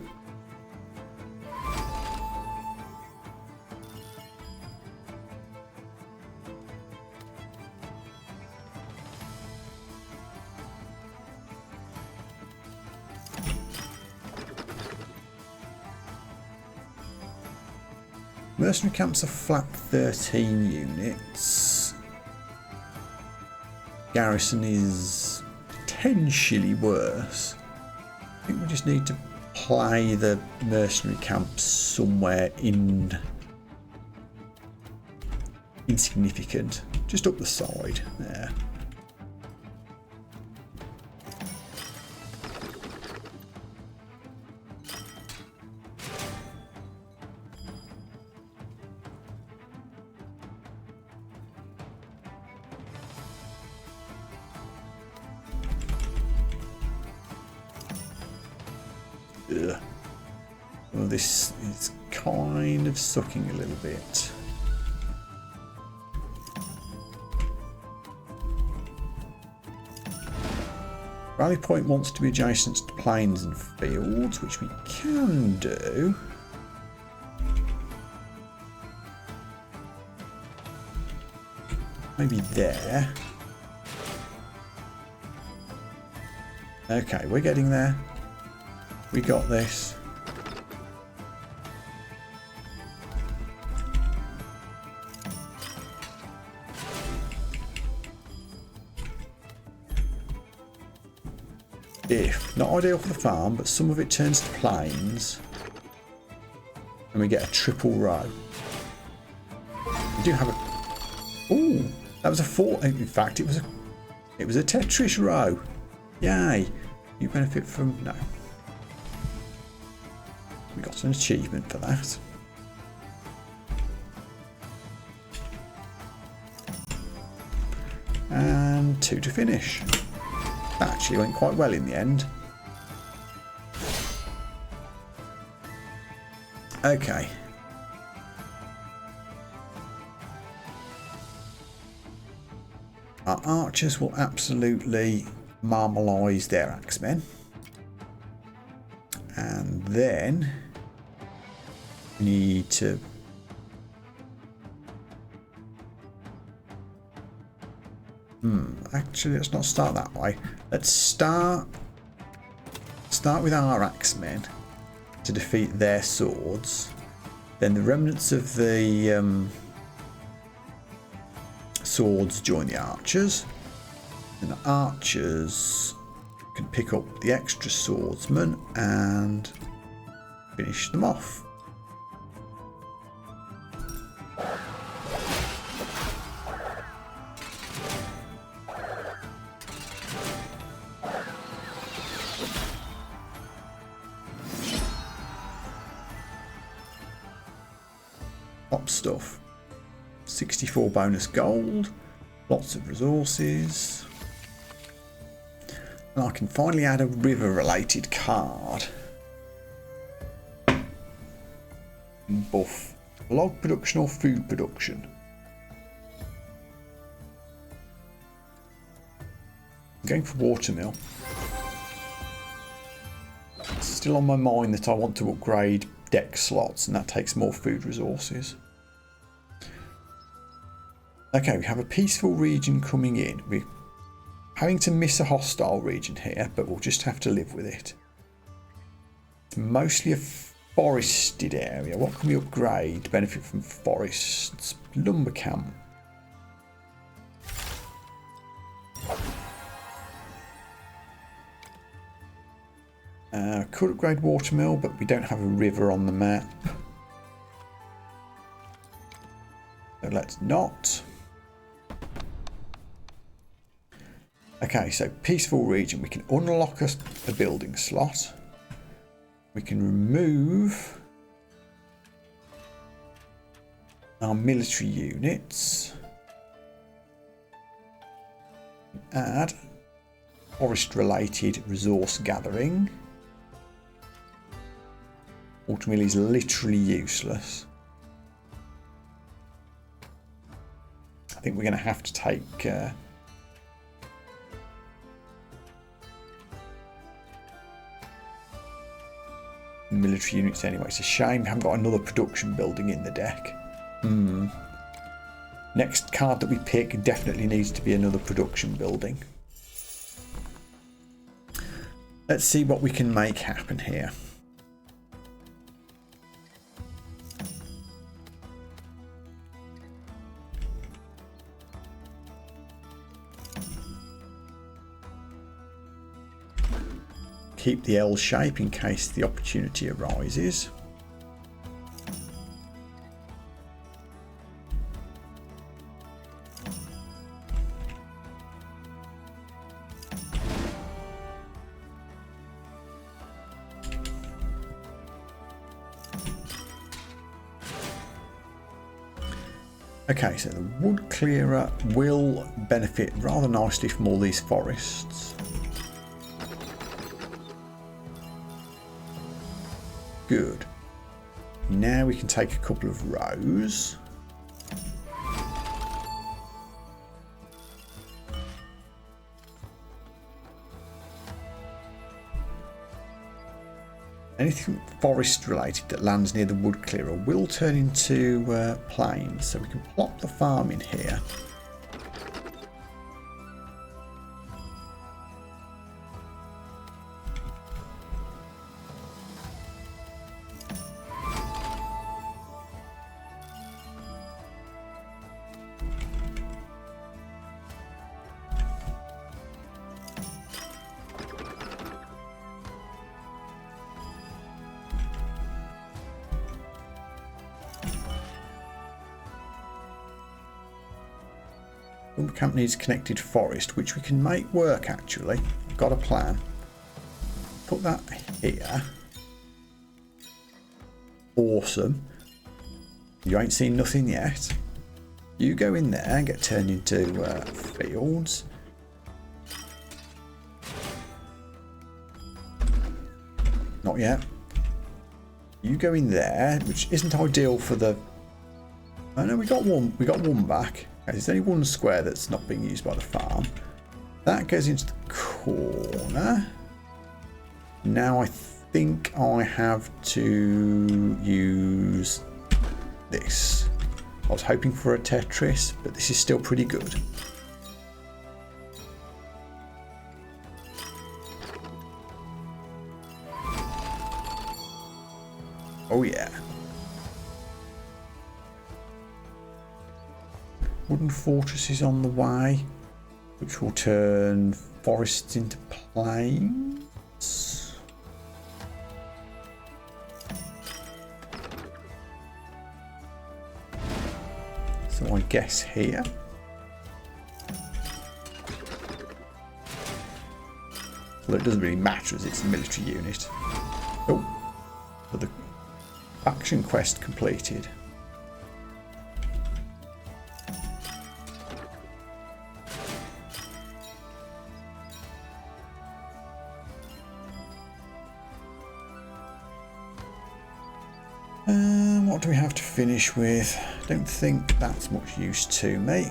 Mercenary camps are flat 13 units. Garrison is potentially worse. I think we just need to play the mercenary camps somewhere insignificant, just up the side there. Ugh. Well, this is kind of sucking a little bit. Rally point wants to be adjacent to plains and fields, which we can do. Maybe there. Okay, we're getting there. We got this. if, not ideal for the farm, but some of it turns to plains, and we get a triple row. We do have a... Ooh, that was a 4. In fact, it was a Tetris row. Yay. You benefit from... No. We got an achievement for that. And 2 to finish. That actually went quite well in the end. Okay. Our archers will absolutely marmalise their axemen. And then we need to actually, let's not start that way. Let's start with our axemen to defeat their swords. Then the remnants of the swords join the archers. And the archers can pick up the extra swordsmen and finish them off. Top stuff. 64 bonus gold, lots of resources. And I can finally add a river related card. Buff log production or food production. I'm going for watermill. It's still on my mind that I want to upgrade deck slots, and that takes more food resources. Okay, we have a peaceful region coming in. We're having to miss a hostile region here, but we'll just have to live with it. It's mostly a forested area. What can we upgrade to benefit from forests? Lumber camp. Could upgrade watermill, but we don't have a river on the map. So let's not. Okay, so peaceful region. We can unlock a building slot. We can remove our military units. Add forest related resource gathering. Ultimately is literally useless. I think we're going to have to take military units anyway. It's a shame we haven't got another production building in the deck. Next card that we pick definitely needs to be another production building. Let's see what we can make happen here. Keep the L shape in case the opportunity arises. Okay, so the wood clearer will benefit rather nicely from all these forests. Good. Now we can take a couple of rows. Anything forest related that lands near the wood clearer will turn into plains, so we can plop the farm in here. Lumber camp needs connected forest, which we can make work actually. Got a plan. Put that here. Awesome. You ain't seen nothing yet. You go in there and get turned into fields. Not yet. You go in there, which isn't ideal for the... Oh no, we got one back. Okay, there's only one square that's not being used by the farm. That goes into the corner. Now I think I have to use this. I was hoping for a Tetris, but this is still pretty good. Oh yeah. Wooden fortress is on the way, which will turn forests into plains. So I guess here. Well, it doesn't really matter as it's a military unit. Oh, but the faction quest completed. What do we have to finish with? Don't think that's much use to me.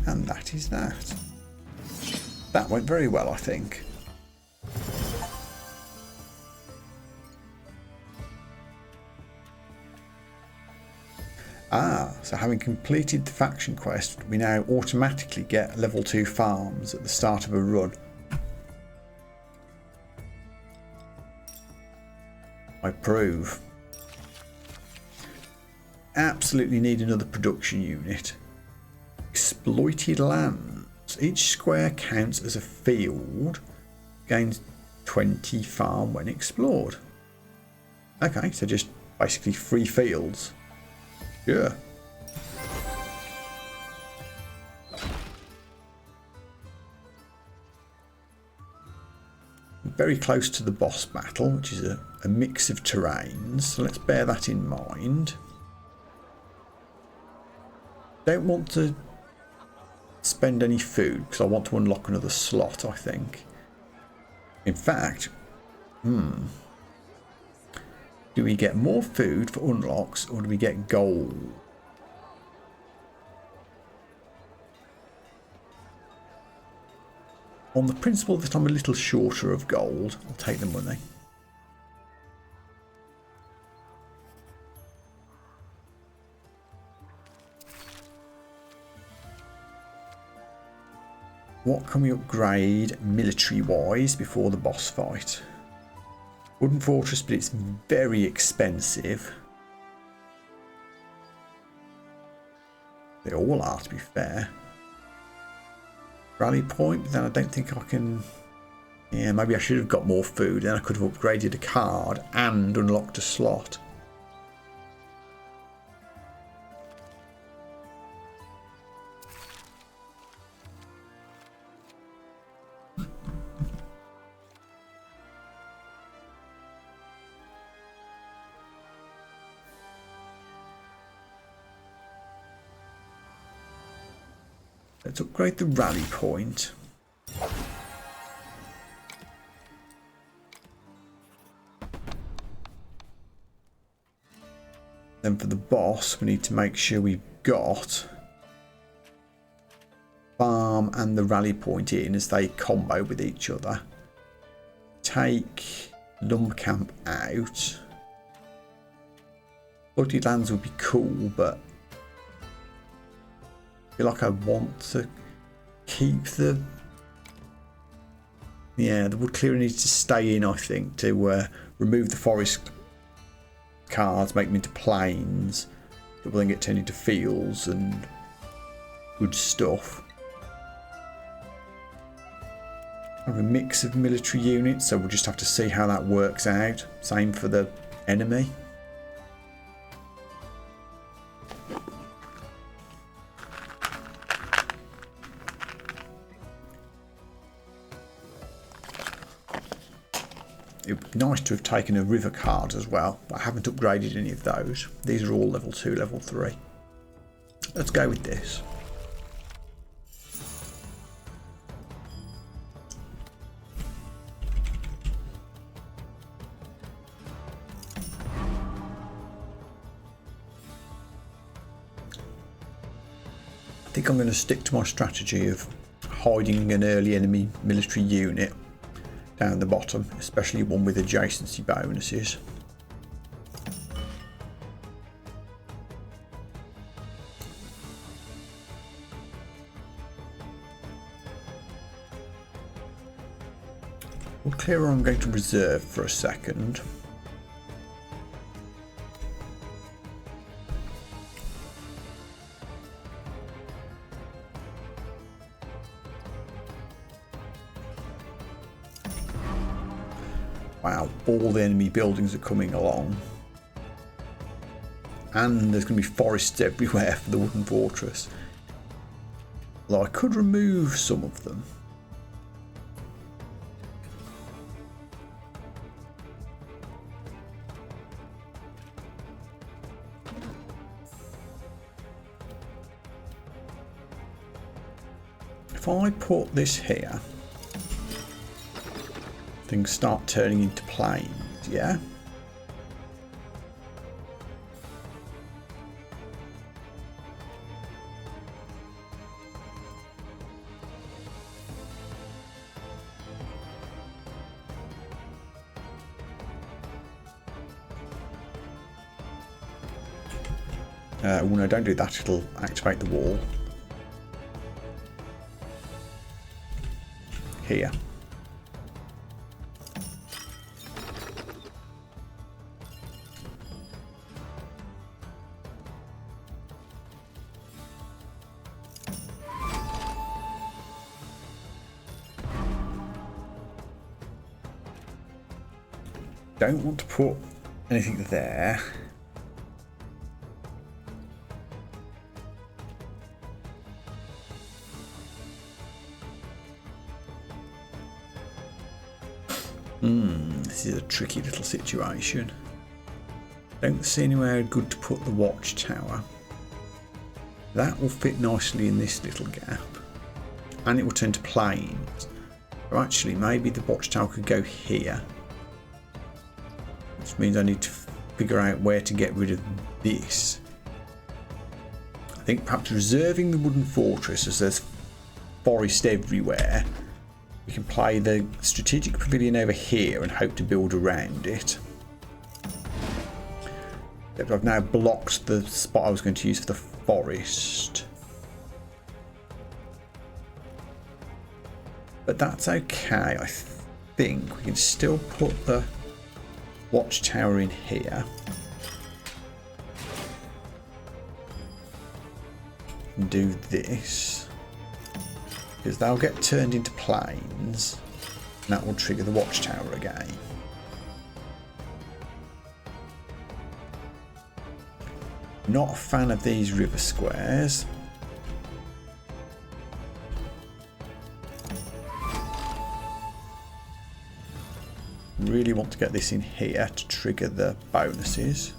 And that is that. That went very well, I think. So having completed the faction quest, we now automatically get level 2 farms at the start of a run. I approve. Absolutely need another production unit. Exploited lands. Each square counts as a field. Gains 20 farm when explored. Okay, so just basically free fields. Yeah. Very close to the boss battle, which is a mix of terrains, so let's bear that in mind. Don't want to spend any food because I want to unlock another slot, I think. In fact, do we get more food for unlocks or do we get gold? On the principle that I'm a little shorter of gold, I'll take the money. What can we upgrade military-wise before the boss fight? Wooden fortress, but it's very expensive. They all are, to be fair. Rally point, but then I don't think I can... Yeah, maybe I should have got more food. Then I could have upgraded a card and unlocked a slot. Let's upgrade the rally point. Then for the boss, we need to make sure we've got farm and the rally point in as they combo with each other. Take lumber camp out. Flooded lands would be cool, but I feel like I want to keep the... Yeah, the wood clearer needs to stay in, I think, to remove the forest cards, make them into plains that will then get turned into fields, and good stuff. I have a mix of military units, so we'll just have to see how that works out. Same for the enemy. It would be nice to have taken a river card as well, but I haven't upgraded any of those. These are all level 2, level 3. Let's go with this. I think I'm going to stick to my strategy of hiding an early enemy military unit down the bottom, especially one with adjacency bonuses. We'll clear where I'm going to reserve for a second. Wow, all the enemy buildings are coming along. And there's going to be forests everywhere for the wooden fortress. Although I could remove some of them. If I put this here, things start turning into plains, yeah? Oh no, don't do that, it'll activate the wall. Here. Don't want to put anything there. This is a tricky little situation. Don't see anywhere good to put the watchtower. That will fit nicely in this little gap. And it will turn to plains. So actually, maybe the watchtower could go here. Which means I need to figure out where to get rid of this. I think perhaps reserving the wooden fortress, as there's forest everywhere. We can play the strategic pavilion over here and hope to build around it. Except I've now blocked the spot I was going to use for the forest. But that's okay. I think we can still put the watchtower in here. And do this. Because they'll get turned into plains. And that will trigger the watchtower again. Not a fan of these river squares. Really want to get this in here to trigger the bonuses.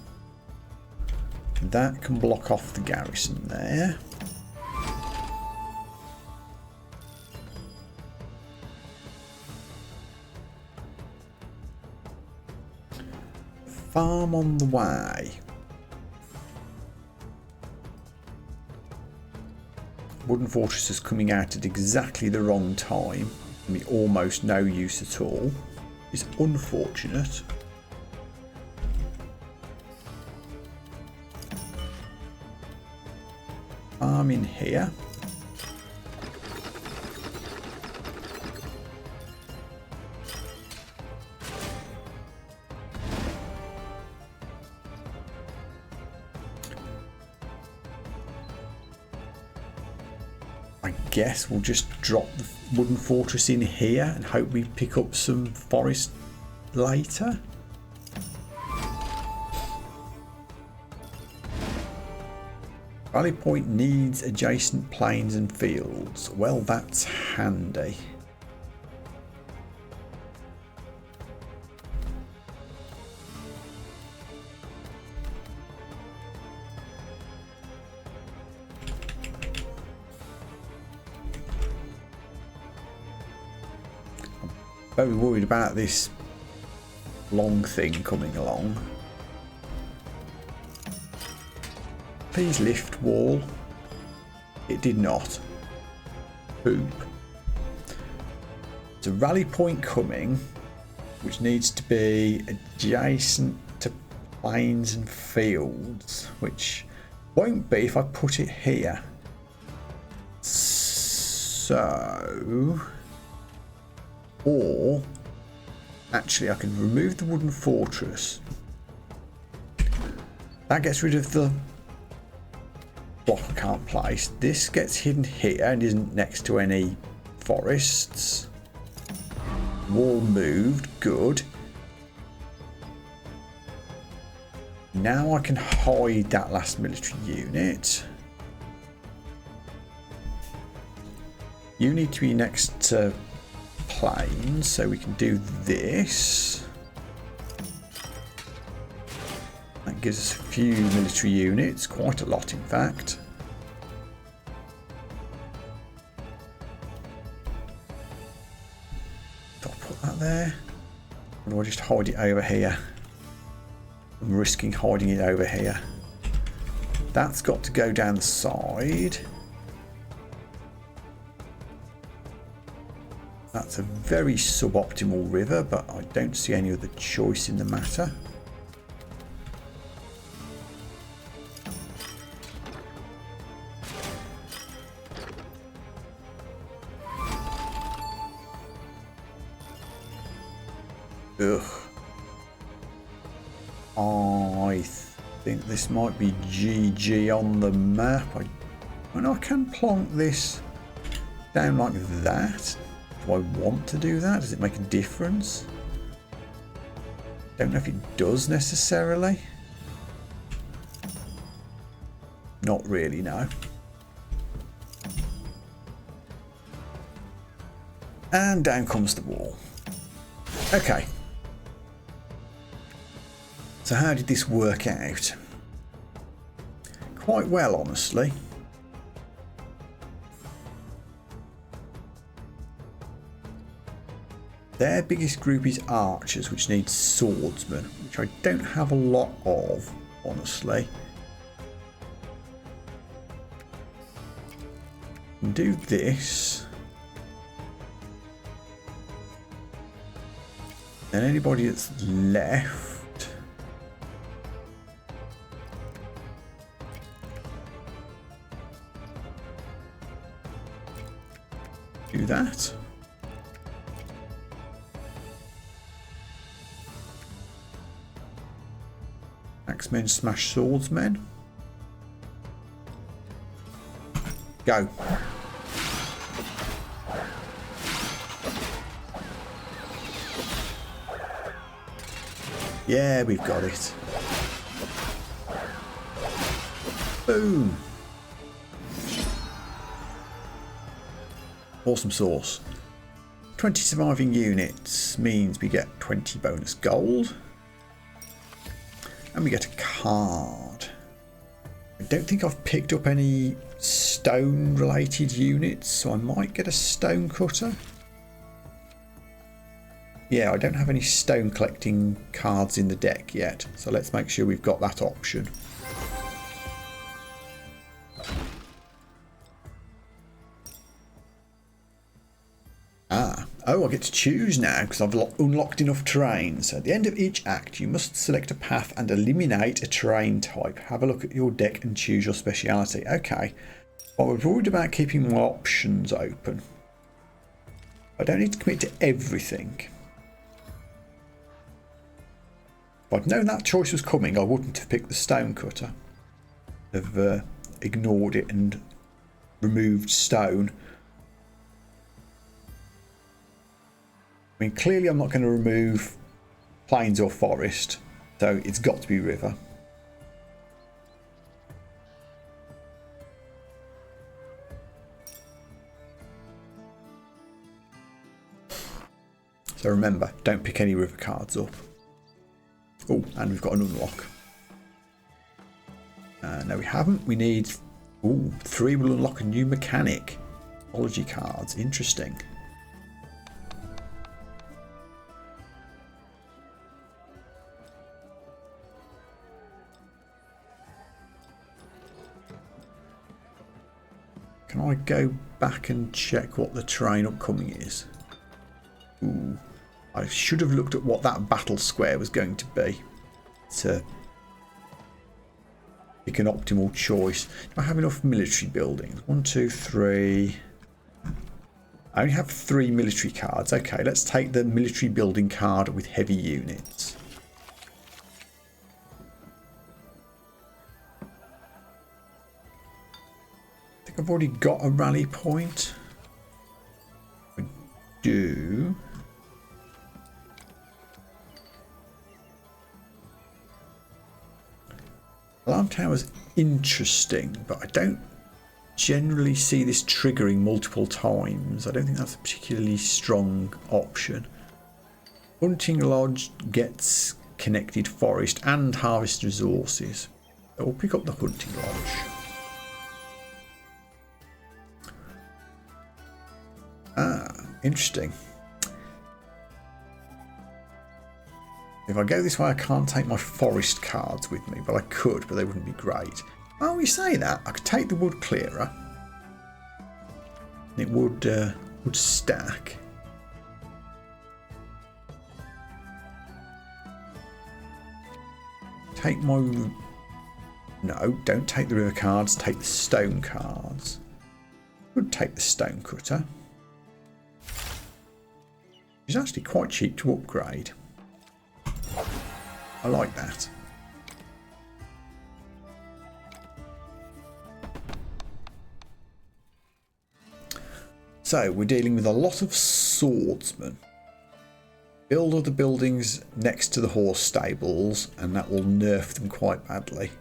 That can block off the garrison there. Farm on the way. Wooden fortress is coming out at exactly the wrong time. I mean, almost no use at all. It's unfortunate. Farm in here. I guess we'll just drop the wooden fortress in here and hope we pick up some forest later. Rally point needs adjacent plains and fields. Well, that's handy. I'm very worried about this long thing coming along. Please lift wall. It did not. Poop. There's a rally point coming, which needs to be adjacent to plains and fields, which won't be if I put it here. So, or actually I can remove the wooden fortress. That gets rid of the block I can't place. This gets hidden here and isn't next to any forests. Wall moved, good. Now I can hide that last military unit. You need to be next to plains, so we can do this. That gives us a few military units, quite a lot in fact. Do I put that there? Or do I just hide it over here? I'm risking hiding it over here. That's got to go down the side. That's a very suboptimal river, but I don't see any other choice in the matter. Ugh. I think this might be GG on the map. I can plonk this down like that. Do I want to do that? Does it make a difference? Don't know if it does necessarily. Not really, no. And down comes the wall. Okay. So how did this work out? Quite well, honestly. Their biggest group is archers, which needs swordsmen, which I don't have a lot of, honestly. And do this. And anybody that's left, do that. Axemen smash swordsmen. Go. Yeah, we've got it. Boom. Awesome sauce. 20 surviving units means we get 20 bonus gold. And we get a card. I don't think I've picked up any stone related units, so I might get a stone cutter. Yeah, I don't have any stone collecting cards in the deck yet, so let's make sure we've got that option. Oh, I get to choose now because I've unlocked enough terrain. So at the end of each act, you must select a path and eliminate a terrain type. Have a look at your deck and choose your speciality. Okay. Well, we're worried about keeping my options open. I don't need to commit to everything. If I'd known that choice was coming, I wouldn't have picked the stone cutter. I've ignored it and removed stone. I mean, clearly I'm not going to remove plains or forest, so it's got to be river. So remember, don't pick any river cards up. Oh, and we've got an unlock. No, we haven't. We need... Oh, 3 will unlock a new mechanic. Apology cards. Interesting. Can I go back and check what the terrain upcoming is? Ooh. I should have looked at what that battle square was going to be to pick an optimal choice. Do I have enough military buildings? 1, 2, 3. I only have 3 military cards. Okay, let's take the military building card with heavy units. I think I've already got a rally point. I do. Alarm tower's interesting, but I don't generally see this triggering multiple times. I don't think that's a particularly strong option. Hunting lodge gets connected forest and harvest resources. So we'll pick up the hunting lodge. Ah, interesting. If I go this way, I can't take my forest cards with me, but I could, but they wouldn't be great. Oh, you say that. I could take the wood clearer. It would stack. Take my... No, don't take the river cards. Take the stone cards. Would take the stone cutter. It's actually quite cheap to upgrade. I like that. So we're dealing with a lot of swordsmen. Build other buildings next to the horse stables and that will nerf them quite badly.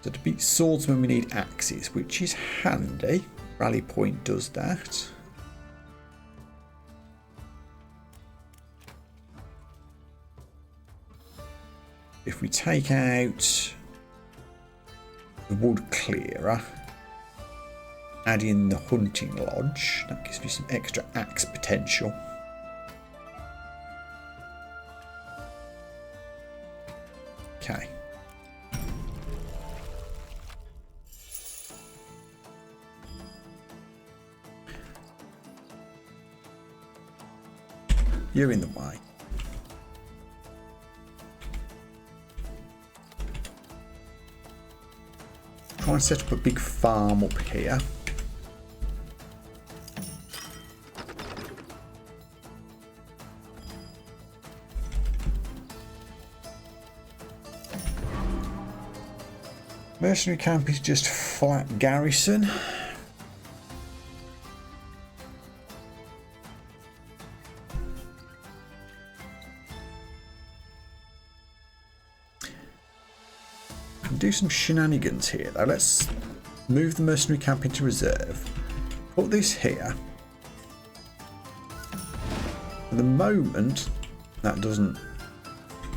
So to beat swordsmen we need axes, which is handy. Rally point does that. If we take out the wood clearer, add in the hunting lodge, that gives me some extra axe potential. Okay. You're in the way. Try and set up a big farm up here. Mercenary camp is just flat garrison. Do some shenanigans here though. Let's move the mercenary camp into reserve. Put this here. At the moment, that doesn't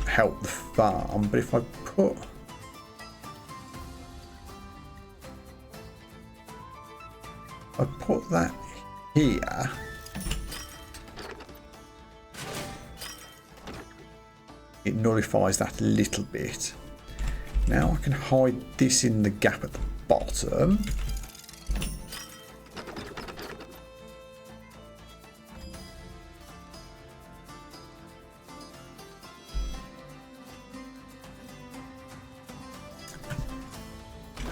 help the farm, but if I put that here, it nullifies that a little bit. Now I can hide this in the gap at the bottom.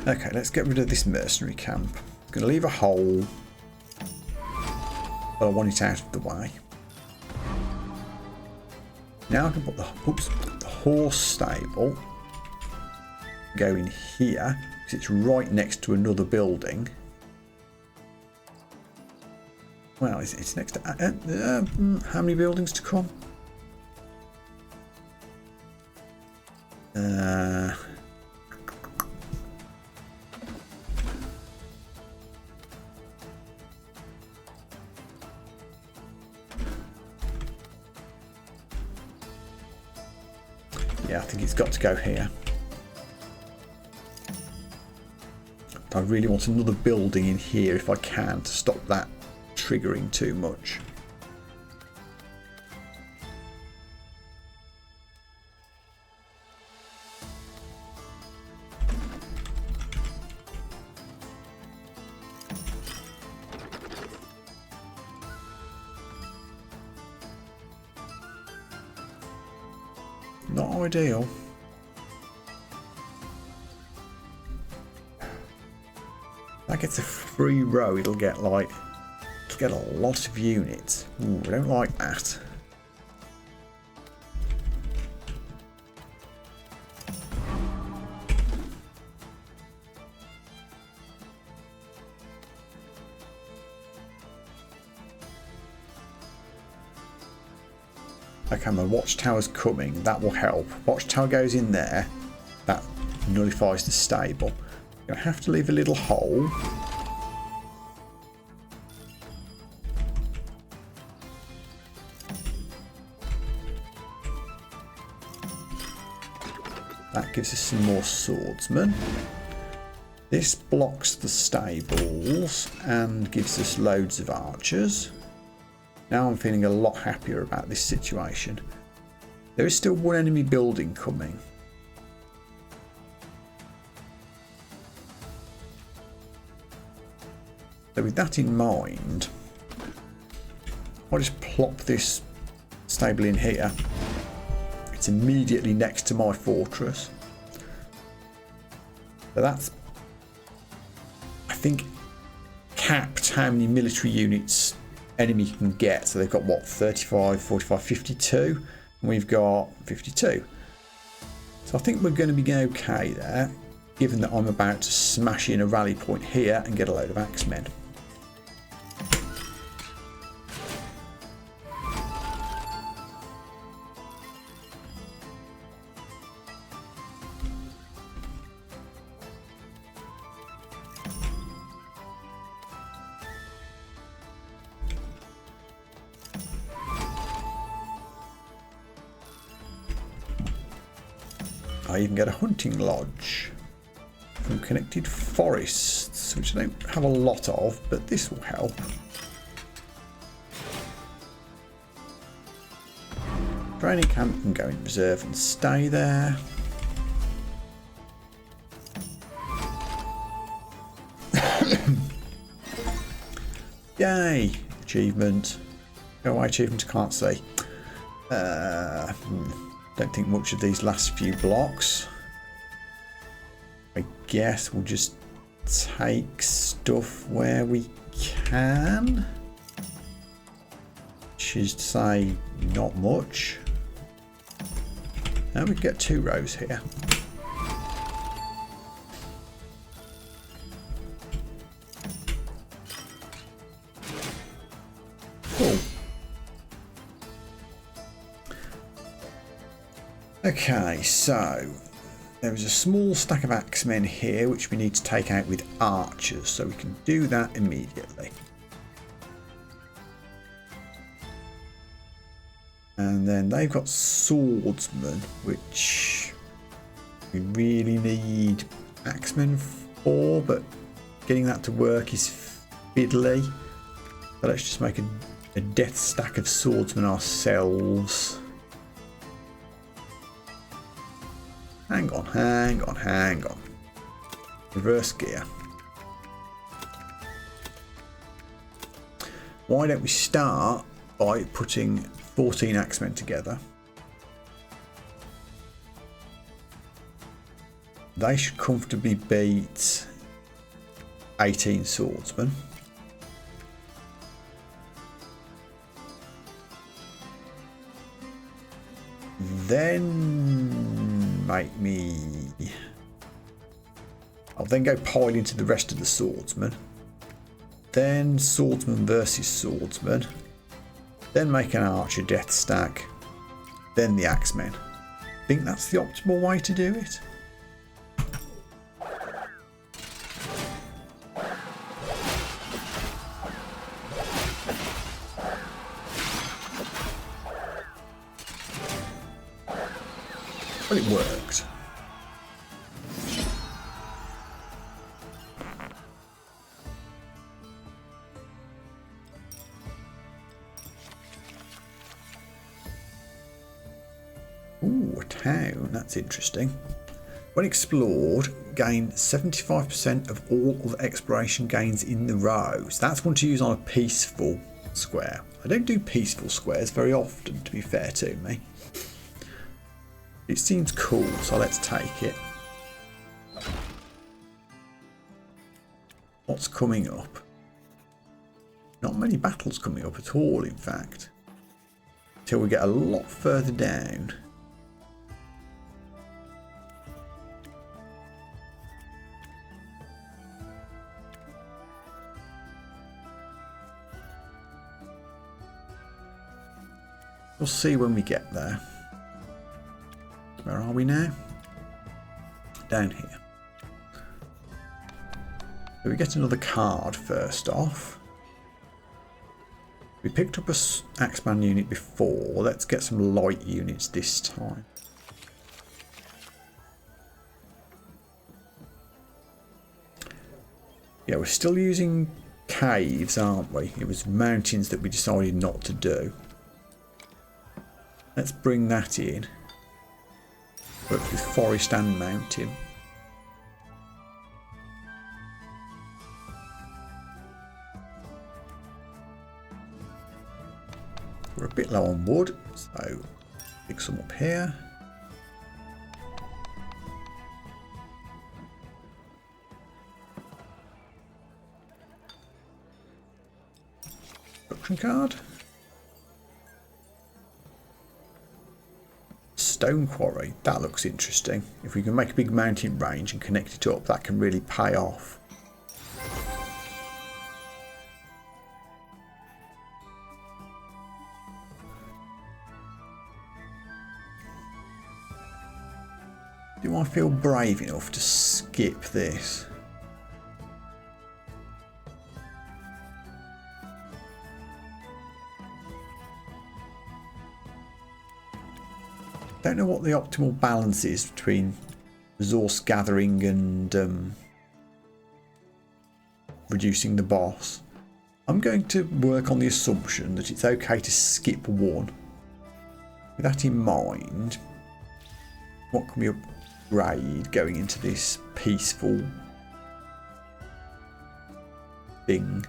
Okay, let's get rid of this mercenary camp. I'm going to leave a hole, but I want it out of the way. Now I can put the horse stable, go in here, because it's right next to another building. Well, it's next to... how many buildings to come? Yeah, I think it's got to go here. I really want another building in here if I can to stop that triggering too much. Not ideal. That gets a free row, it'll get a lot of units. Ooh, I don't like that. Okay, my watchtower's coming. That will help. Watchtower goes in there. That nullifies the stable. I'm going to have to leave a little hole. That gives us some more swordsmen. This blocks the stables and gives us loads of archers. Now I'm feeling a lot happier about this situation. There is still one enemy building coming. So with that in mind, I'll just plop this stable in here. It's immediately next to my fortress. So that's, I think, capped how many military units enemy can get. So they've got what, 35, 45, 52, and we've got 52. So I think we're going to be okay there, given that I'm about to smash in a rally point here and get a load of axemen. I even get a hunting lodge from connected forests, which I don't have a lot of, but this will help. Training camp can go in reserve and stay there. Yay! Achievement. Go away, achievement, I can't see. Don't think much of these last few blocks. I guess we'll just take stuff where we can. Which is to say, not much. Now we get 2 rows here. Cool. Okay, so there is a small stack of axemen here which we need to take out with archers, so we can do that immediately. And then they've got swordsmen, which we really need axemen for, but getting that to work is fiddly. So let's just make a death stack of swordsmen ourselves. Hang on, hang on, hang on. Reverse gear. Why don't we start by putting 14 axemen together? They should comfortably beat 18 swordsmen. then make me... I'll then go pile into the rest of the swordsman. Then swordsman versus swordsman. Then make an archer death stack. Then the axemen. I think that's the optimal way to do it. Well, it worked. Ooh, a town. That's interesting. When explored, gain 75% of all of the exploration gains in the rows. That's one to use on a peaceful square. I don't do peaceful squares very often, to be fair to me. It seems cool, so let's take it. What's coming up? Not many battles coming up at all, in fact. Till we get a lot further down. We'll see when we get there. Where are we now? Down here. So we get another card first off. We picked up a Axeman unit before. Let's get some light units this time. Yeah, we're still using caves, aren't we? It was mountains that we decided not to do. Let's bring that in. Works with forest and mountain. We're a bit low on wood, so pick some up here. Production card. Stone quarry, that looks interesting. If we can make a big mountain range and connect it up, that can really pay off. Do I feel brave enough to skip this? Don't know what the optimal balance is between resource gathering and reducing the boss. I'm going to work on the assumption that it's okay to skip one. With that in mind, what can we upgrade going into this peaceful thing?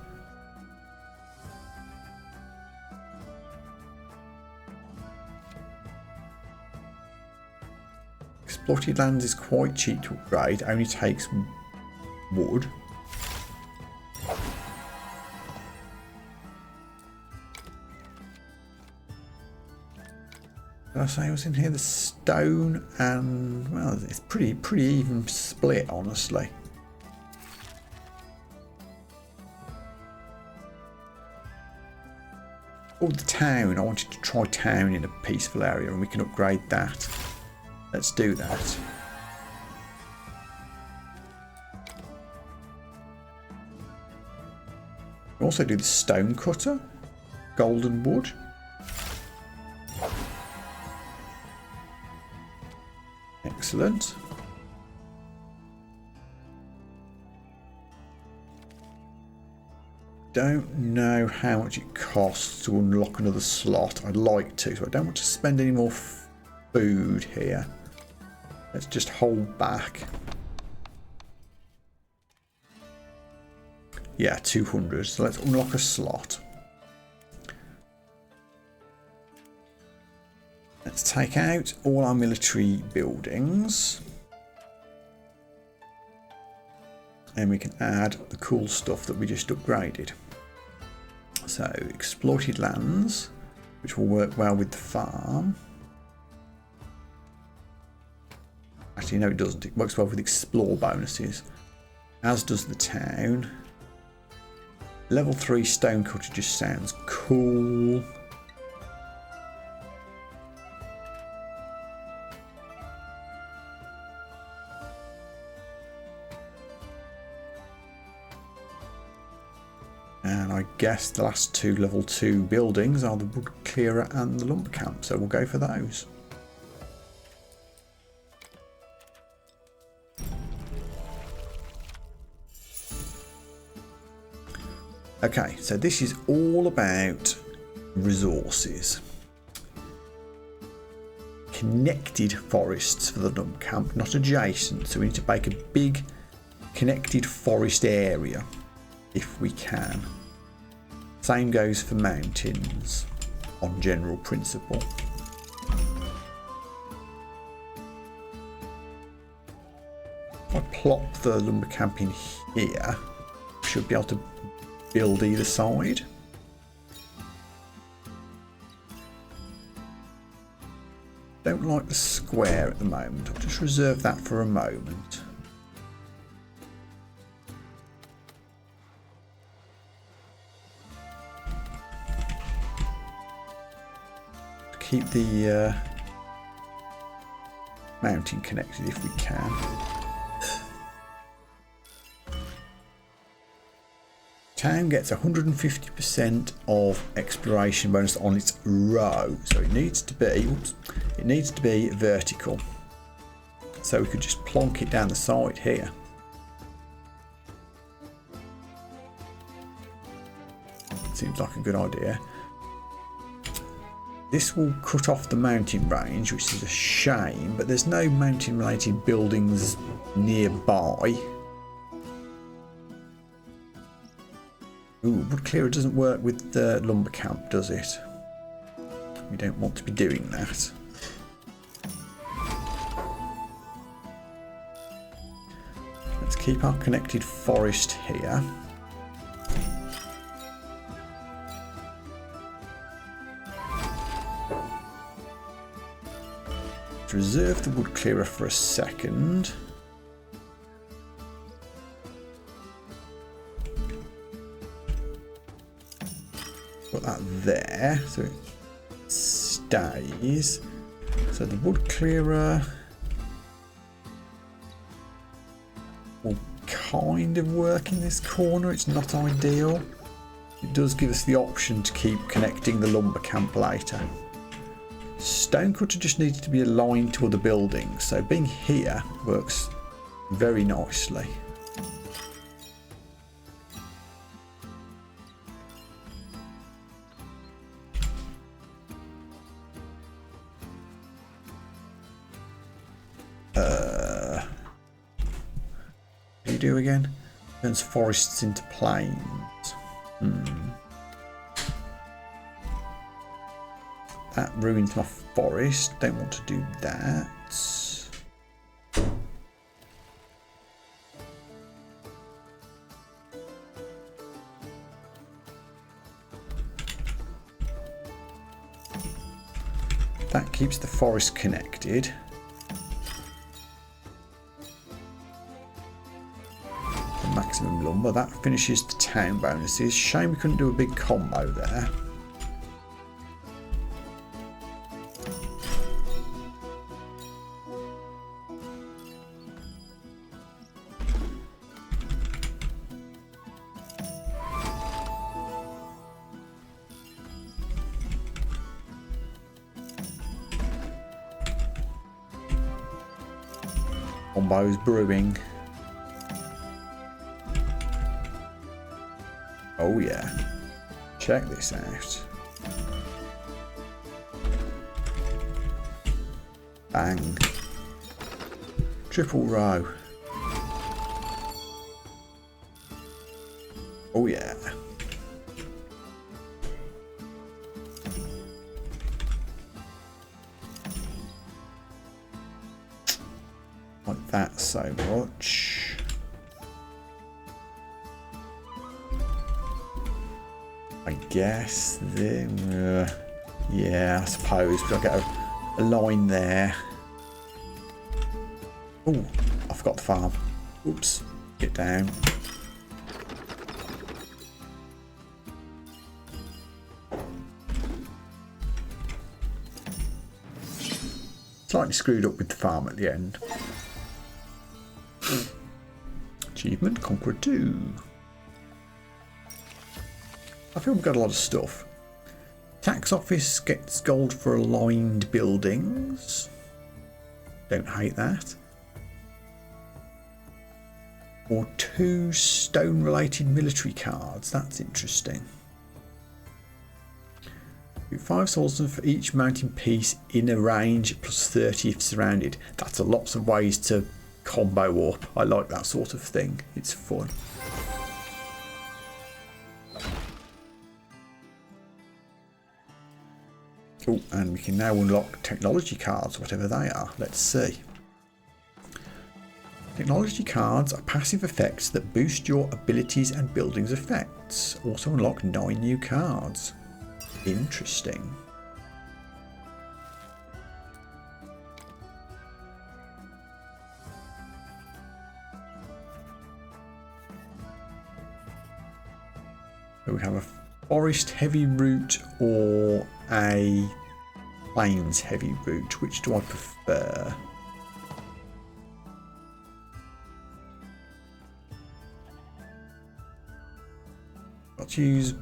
Exploited lands is quite cheap to upgrade, only takes wood. Did I say what's in here? The stone and, well, it's pretty even split, honestly. Oh, the town. I wanted to try town in a peaceful area and we can upgrade that. Let's do that. We also do the stone cutter, golden wood. Excellent. Don't know how much it costs to unlock another slot. I'd like to, so I don't want to spend any more food here. Let's just hold back. Yeah, 200. So let's unlock a slot. Let's take out all our military buildings. And we can add the cool stuff that we just upgraded. So, exploited lands, which will work well with the farm. Actually, no, it doesn't. It works well with explore bonuses, as does the town. Level 3 stonecutter just sounds cool. And I guess the last two level 2 buildings are the wood clearer and the lumber camp, so we'll go for those. Okay, so this is all about resources. Connected forests for the lumber camp, not adjacent, so we need to make a big connected forest area if we can. Same goes for mountains on general principle. If I plop the lumber camp in here, we should be able to build either side. Don't like the square at the moment. I'll just reserve that for a moment. Keep the mountain connected if we can. Town gets 150% of exploration bonus on its row, so it needs to be vertical. So we could just plonk it down the side here. Seems like a good idea. This will cut off the mountain range, which is a shame, but there's no mountain related buildings nearby. Ooh, wood clearer doesn't work with the lumber camp, does it? We don't want to be doing that. Let's keep our connected forest here. Let's reserve the wood clearer for a second. Put that there so it stays. So the wood clearer will kind of work in this corner. It's not ideal. It does give us the option to keep connecting the lumber camp later. Stonecutter just needs to be aligned to other buildings, so being here works very nicely. What do you do again? Turns forests into plains. That ruins my forest. Don't want to do that. That keeps the forest connected. The maximum lumber. That finishes the town bonuses. Shame we couldn't do a big combo there. Combos brewing. Oh yeah. Check this out. Bang. Triple row. Oh yeah. Like that so much. I guess then, yeah, I suppose, but I'll get a line there. Oh, I forgot the farm. Oops. Get down. Slightly screwed up with the farm at the end. Achievement, Conqueror 2. I feel we've got a lot of stuff. Tax office gets gold for aligned buildings. Don't hate that. Or 2 stone related military cards. That's interesting. 5 swordsmen for each mountain piece in a range plus 30 if surrounded. That's a lots of ways to combo up. I like that sort of thing. It's fun. Oh, and we can now unlock technology cards, whatever they are. Let's see. Technology cards are passive effects that boost your abilities and buildings effects. Also unlock 9 new cards. Interesting. So we have a forest heavy route or a plains heavy route. Which do I prefer? Let's use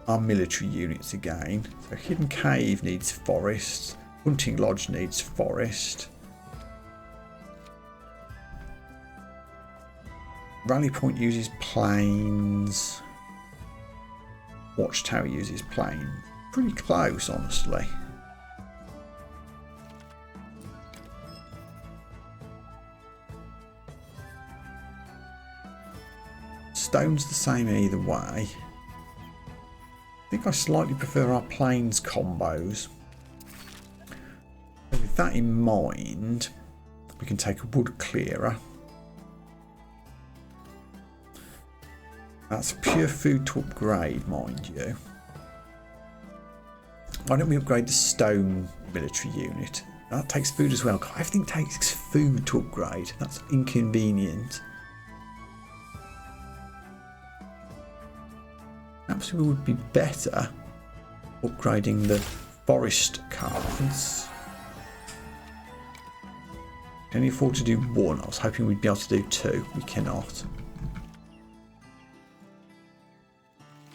our military units again. So Hidden Cave needs forest. Hunting Lodge needs forest. Rally Point uses plains. Watchtower uses plain. Pretty close, honestly. Stone's the same either way. I think I slightly prefer our plains combos. With that in mind, we can take a wood clearer. That's pure food to upgrade, mind you. Why don't we upgrade the stone military unit? That takes food as well. Everything takes food to upgrade. That's inconvenient. Perhaps we would be better upgrading the forest cards. Can only afford to do 1. I was hoping we'd be able to do 2. We cannot.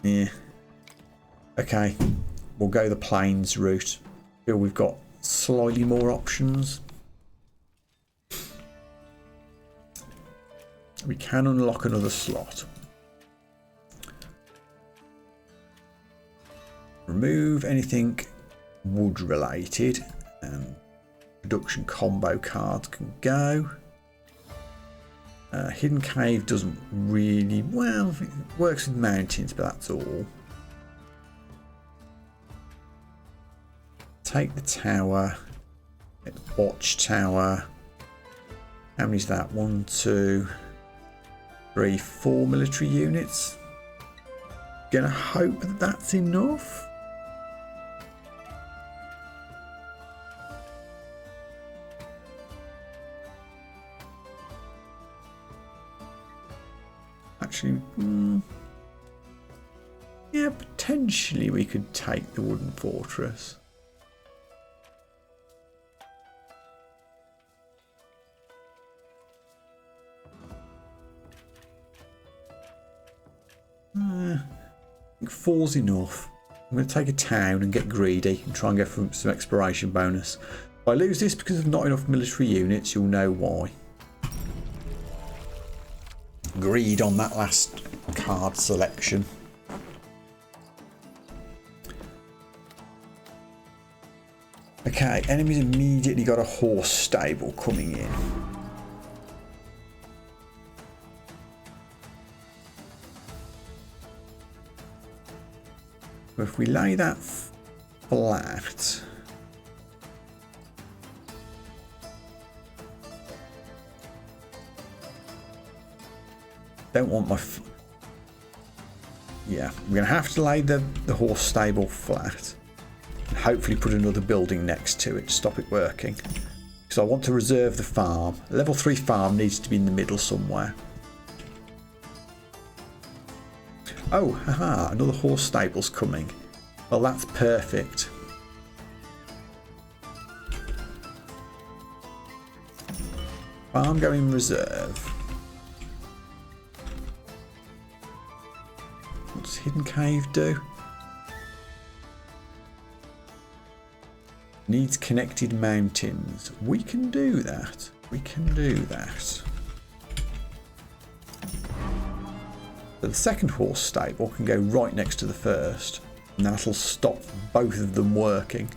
Yeah. Okay. We'll go the plains route. Feel we've got slightly more options. We can unlock another slot. Remove anything wood related, and production combo cards can go. Hidden Cave doesn't really, well, it works with mountains, but that's all. Take the tower, get the watchtower. How many is that? 1, 2, 3, 4 military units. Gonna hope that that's enough. Actually, yeah, potentially we could take the wooden fortress. I think 4's enough. I'm going to take a town and get greedy and try and get some exploration bonus. If I lose this because of not enough military units, you'll know why. Greed on that last card selection. Okay, enemies immediately got a horse stable coming in. But if we lay that flat, don't want my yeah, I'm gonna have to lay the horse stable flat and hopefully put another building next to it to stop it working. because I want to reserve the farm. A level 3 farm needs to be in the middle somewhere. Oh, haha, another horse stable's coming. Well, that's perfect. Farm going reserve. What's Hidden Cave do? Needs connected mountains. We can do that. We can do that. So the second horse stable can go right next to the first, and that'll stop both of them working.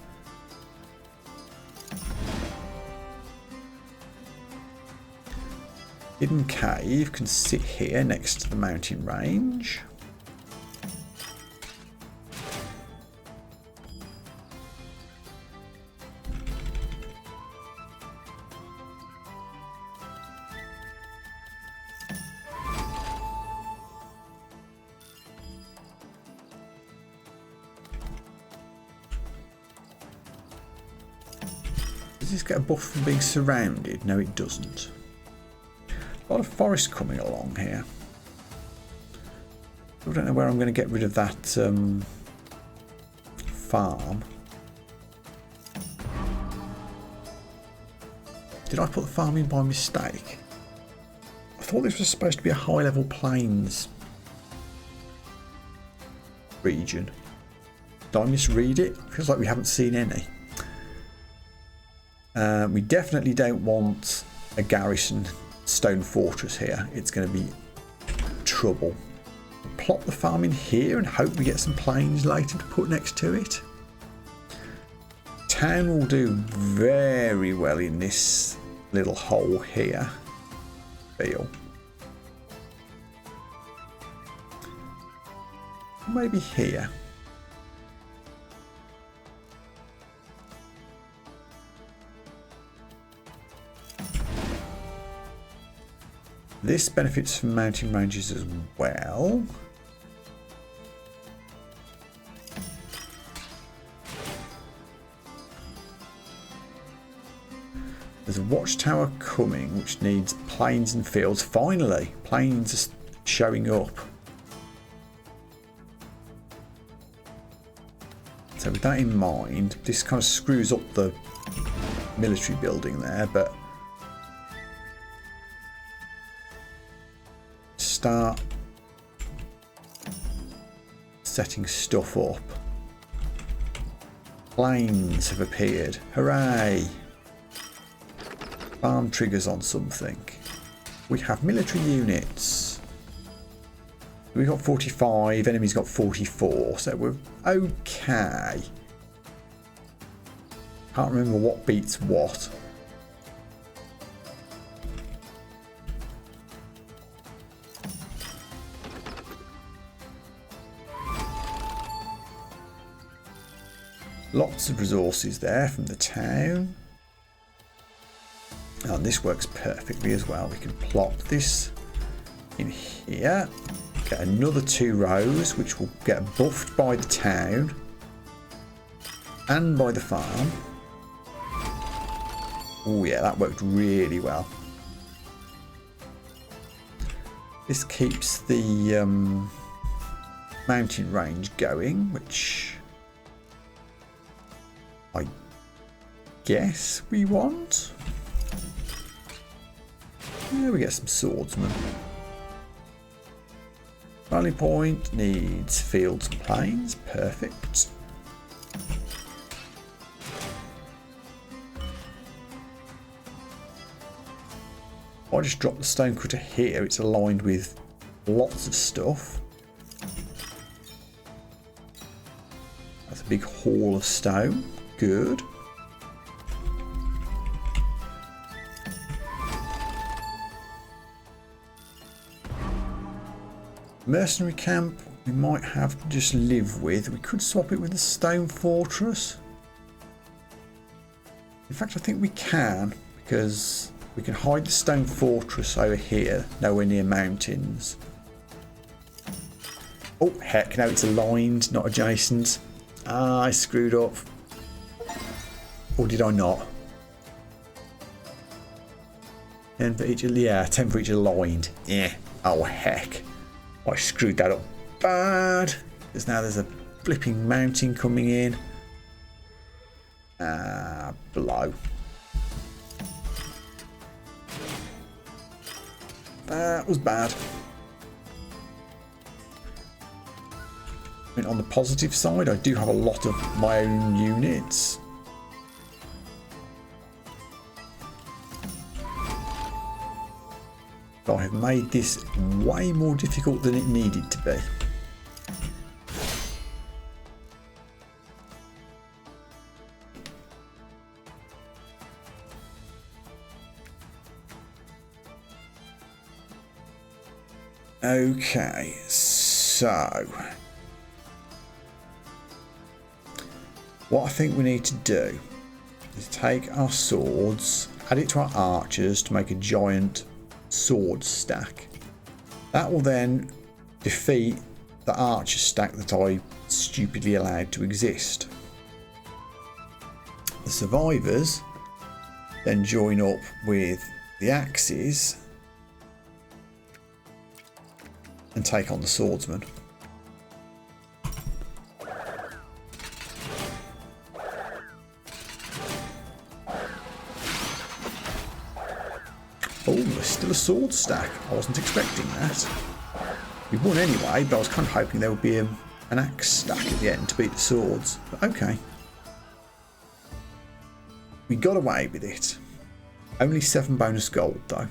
Hidden Cave can sit here next to the mountain range. Does this get a buff from being surrounded? No, it doesn't. A lot of forest coming along here. I don't know where I'm going to get rid of that farm. Did I put the farm in by mistake? I thought this was supposed to be a high-level plains region. Did I misread it? Feels like we haven't seen any. We definitely don't want a garrison stone fortress here. It's going to be trouble. Plot the farm in here and hope we get some plains later to put next to it. Town will do very well in this little hole here. Feel. Maybe here. This benefits from mountain ranges as well. There's a watchtower coming which needs plains and fields. Finally, plains are showing up. So with that in mind, this kind of screws up the military building there, but start setting stuff up. Plains have appeared. Hooray! Farm triggers on something. We have military units. We've got 45, enemy's got 44, so we're okay. Can't remember what beats what. Lots of resources there from the town. Oh, and this works perfectly as well. We can plop this in here. Get another 2 rows, which will get buffed by the town and by the farm. Oh yeah, that worked really well. This keeps the mountain range going, which I guess we want. Yeah, we get some swordsmen. Rally point needs fields and plains. Perfect. If I just drop the stone cutter here, it's aligned with lots of stuff. That's a big haul of stone. Good. Mercenary camp we might have to just live with. We could swap it with a stone fortress. In fact, I think we can, because we can hide the stone fortress over here, nowhere near mountains. Oh heck, no, it's aligned, not adjacent. Ah, I screwed up. Or did I not? 10 for each, yeah, 10 for each aligned. Yeah. Oh, heck. I screwed that up bad. Because now there's a flipping mountain coming in. Blow. That was bad. I mean, on the positive side, I do have a lot of my own units. But I have made this way more difficult than it needed to be. Okay, so what I think we need to do is take our swords, add it to our archers to make a giant sword stack. That will then defeat the archer stack that I stupidly allowed to exist. The survivors then join up with the axes and take on the swordsman. Oh, there's still a sword stack. I wasn't expecting that. We won anyway, but I was kind of hoping there would be an axe stack at the end to beat the swords. But okay. We got away with it. Only 7 bonus gold though.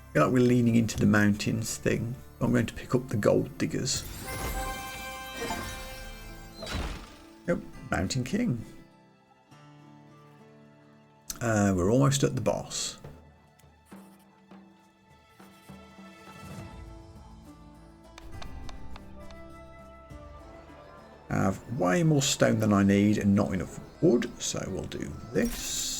I feel like we're leaning into the mountains thing. I'm going to pick up the gold diggers. Yep, Mountain King. We're almost at the boss. I have way more stone than I need and not enough wood, so we'll do this.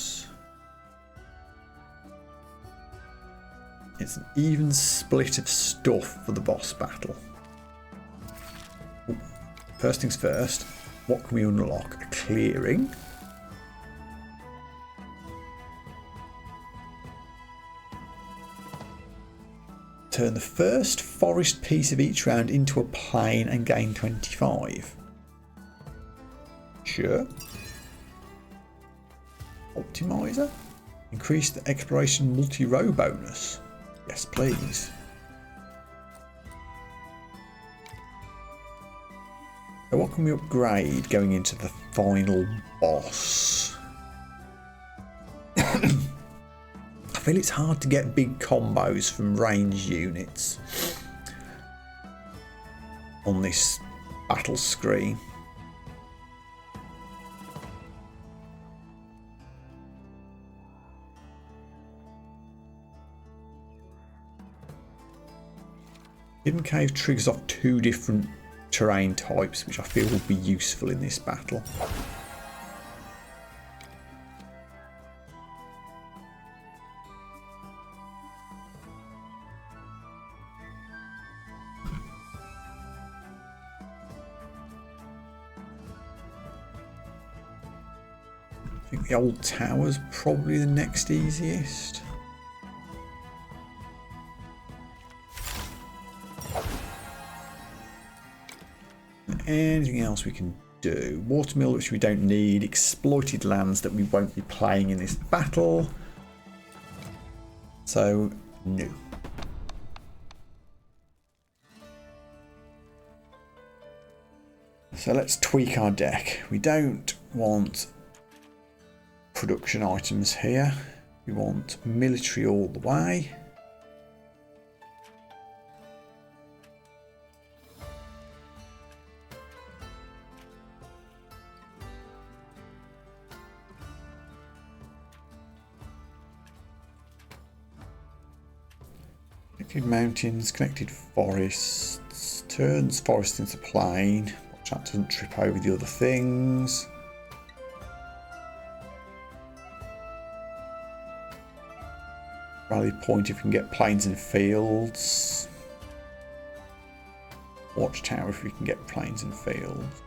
It's an even split of stuff for the boss battle. Ooh. First things first, what can we unlock? A clearing. Turn the first forest piece of each round into a plain and gain 25. Sure. Optimizer. Increase the exploration multi-row bonus. Yes, please. So what can we upgrade going into the final boss? I feel it's hard to get big combos from range units on this battle screen. Hidden Cave triggers off 2 different terrain types, which I feel will be useful in this battle. I think the old tower's probably the next easiest. Anything else we can do? Watermill, which we don't need. Exploited lands that we won't be playing in this battle. So, no. So let's tweak our deck. We don't want production items here. We want military all the way. Connected mountains, connected forests, turns forest into plain. Watch that doesn't trip over the other things. Rally point if we can get plains and fields. Watchtower if we can get plains and fields.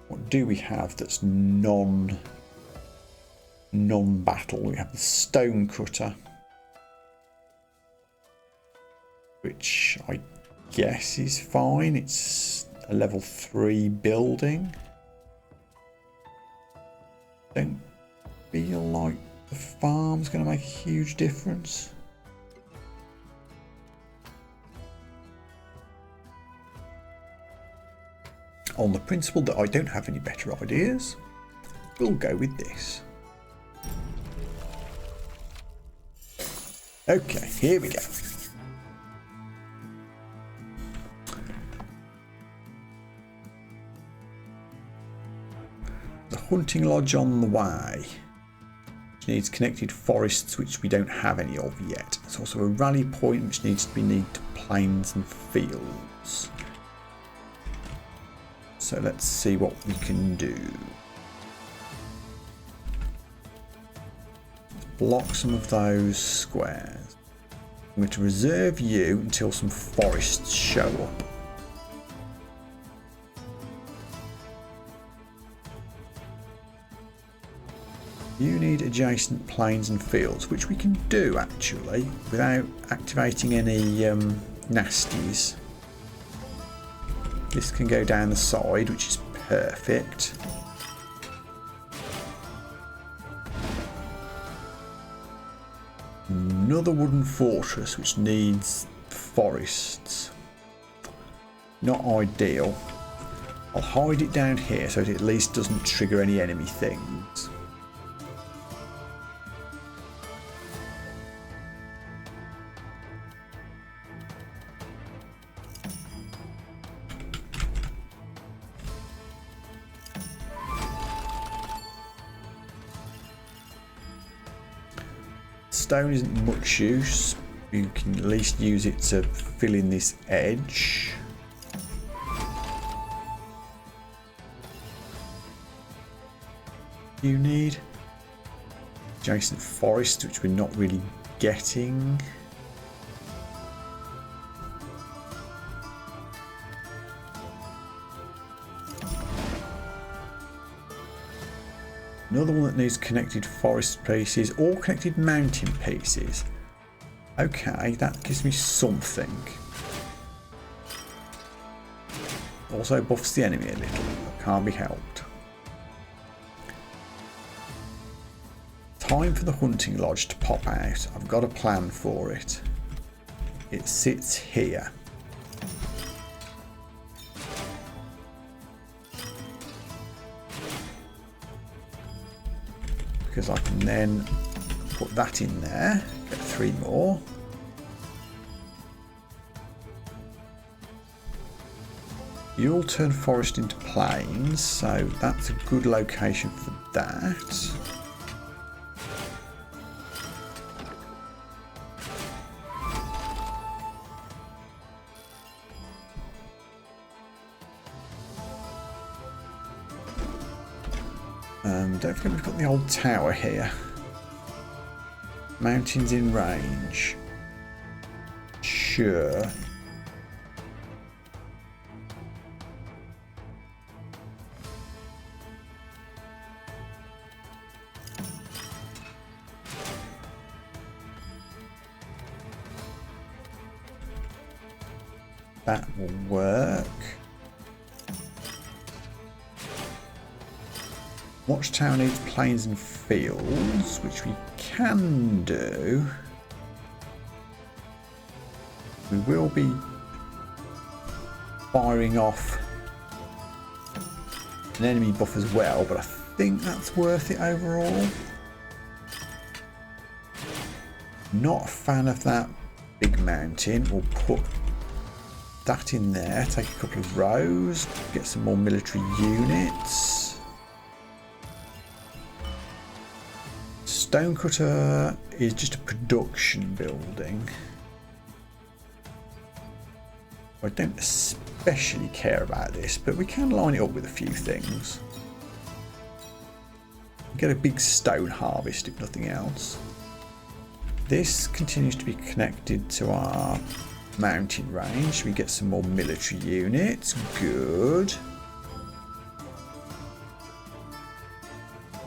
What do we have that's non-battle? We have the stone cutter, which I guess is fine. It's a level 3 building. Don't feel like the farm's going to make a huge difference. On the principle that I don't have any better ideas, we'll go with this. Okay, here we go. The hunting lodge on the way, which needs connected forests, which we don't have any of yet. There's also a rally point which needs to be needed to plains and fields. So let's see what we can do. Let's block some of those squares. I'm going to reserve you until some forests show up. You need adjacent plains and fields, which we can do actually without activating any nasties. This can go down the side, which is perfect. Another wooden fortress which needs forests. Not ideal. I'll hide it down here so it at least doesn't trigger any enemy things. Stone isn't much use. You can at least use it to fill in this edge. You need adjacent forest, which we're not really getting. Another one that needs connected forest pieces or connected mountain pieces. Okay, that gives me something. Also buffs the enemy a little, that can't be helped. Time for the hunting lodge to pop out. I've got a plan for it. It sits here. Because I can then put that in there, get 3 more. You'll turn forest into plains, so that's a good location for that. Don't forget we've got the old tower here. Mountains in range. Sure. That will work. Watchtower needs plains and fields, which we can do. We will be firing off an enemy buff as well, but I think that's worth it overall. Not a fan of that big mountain. We'll put that in there, take a couple of rows, get some more military units. Stonecutter is just a production building. I don't especially care about this, but we can line it up with a few things. get a big stone harvest if nothing else. This continues to be connected to our mountain range. We get some more military units. Good.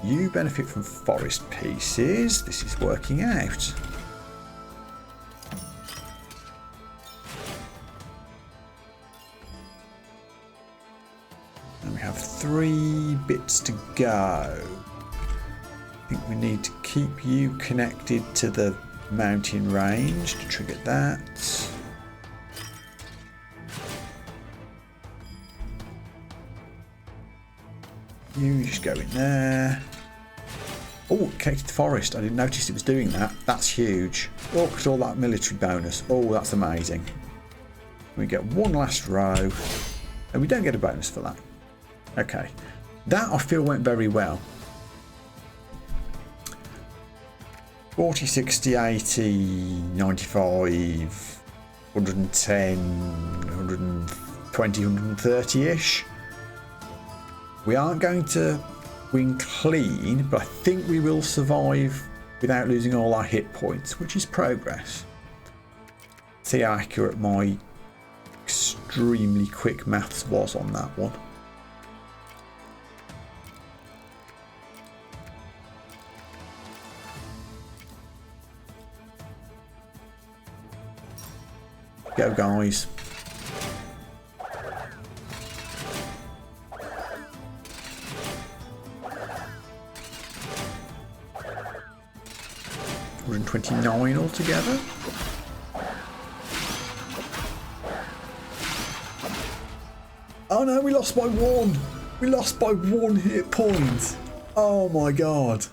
You benefit from forest pieces. This is working out. And we have 3 bits to go. I think we need to keep you connected to the mountain range to trigger that. You just go in there. Oh, connected to forest. I didn't notice it was doing that. That's huge. Oh, look at all that military bonus. Oh, that's amazing. We get 1 last row. And we don't get a bonus for that. Okay. That I feel went very well. 40, 60, 80, 95, 110, 120, 130-ish. We aren't going to win clean, but I think we will survive without losing all our hit points, which is progress. See how accurate my extremely quick maths was on that one. Go, guys. We're in 29 altogether. Oh no, we lost by 1. We lost by 1 hit point. Oh my god.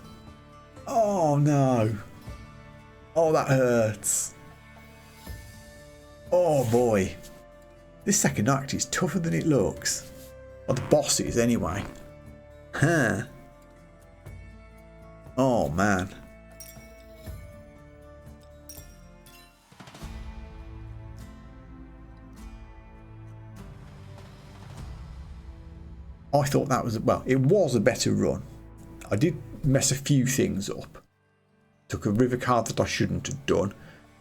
Oh no. Oh, that hurts. Oh boy. This second act is tougher than it looks. Well, the boss is anyway. Huh. Oh man. I thought that was, well, it was a better run. I did mess a few things up. Took a river card that I shouldn't have done.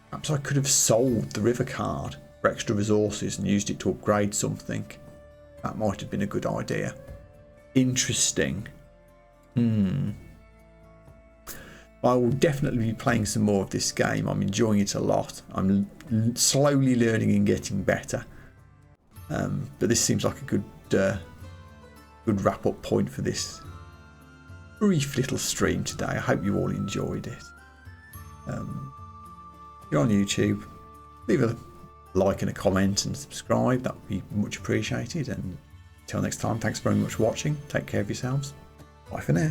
Perhaps I could have sold the river card for extra resources and used it to upgrade something. That might have been a good idea. Interesting. I will definitely be playing some more of this game. I'm enjoying it a lot. I'm slowly learning and getting better. But this seems like a good wrap-up point for this brief little stream today. I hope you all enjoyed it. If you're on YouTube, leave a like and a comment and subscribe. That would be much appreciated. And until next time, thanks very much for watching. Take care of yourselves. Bye for now.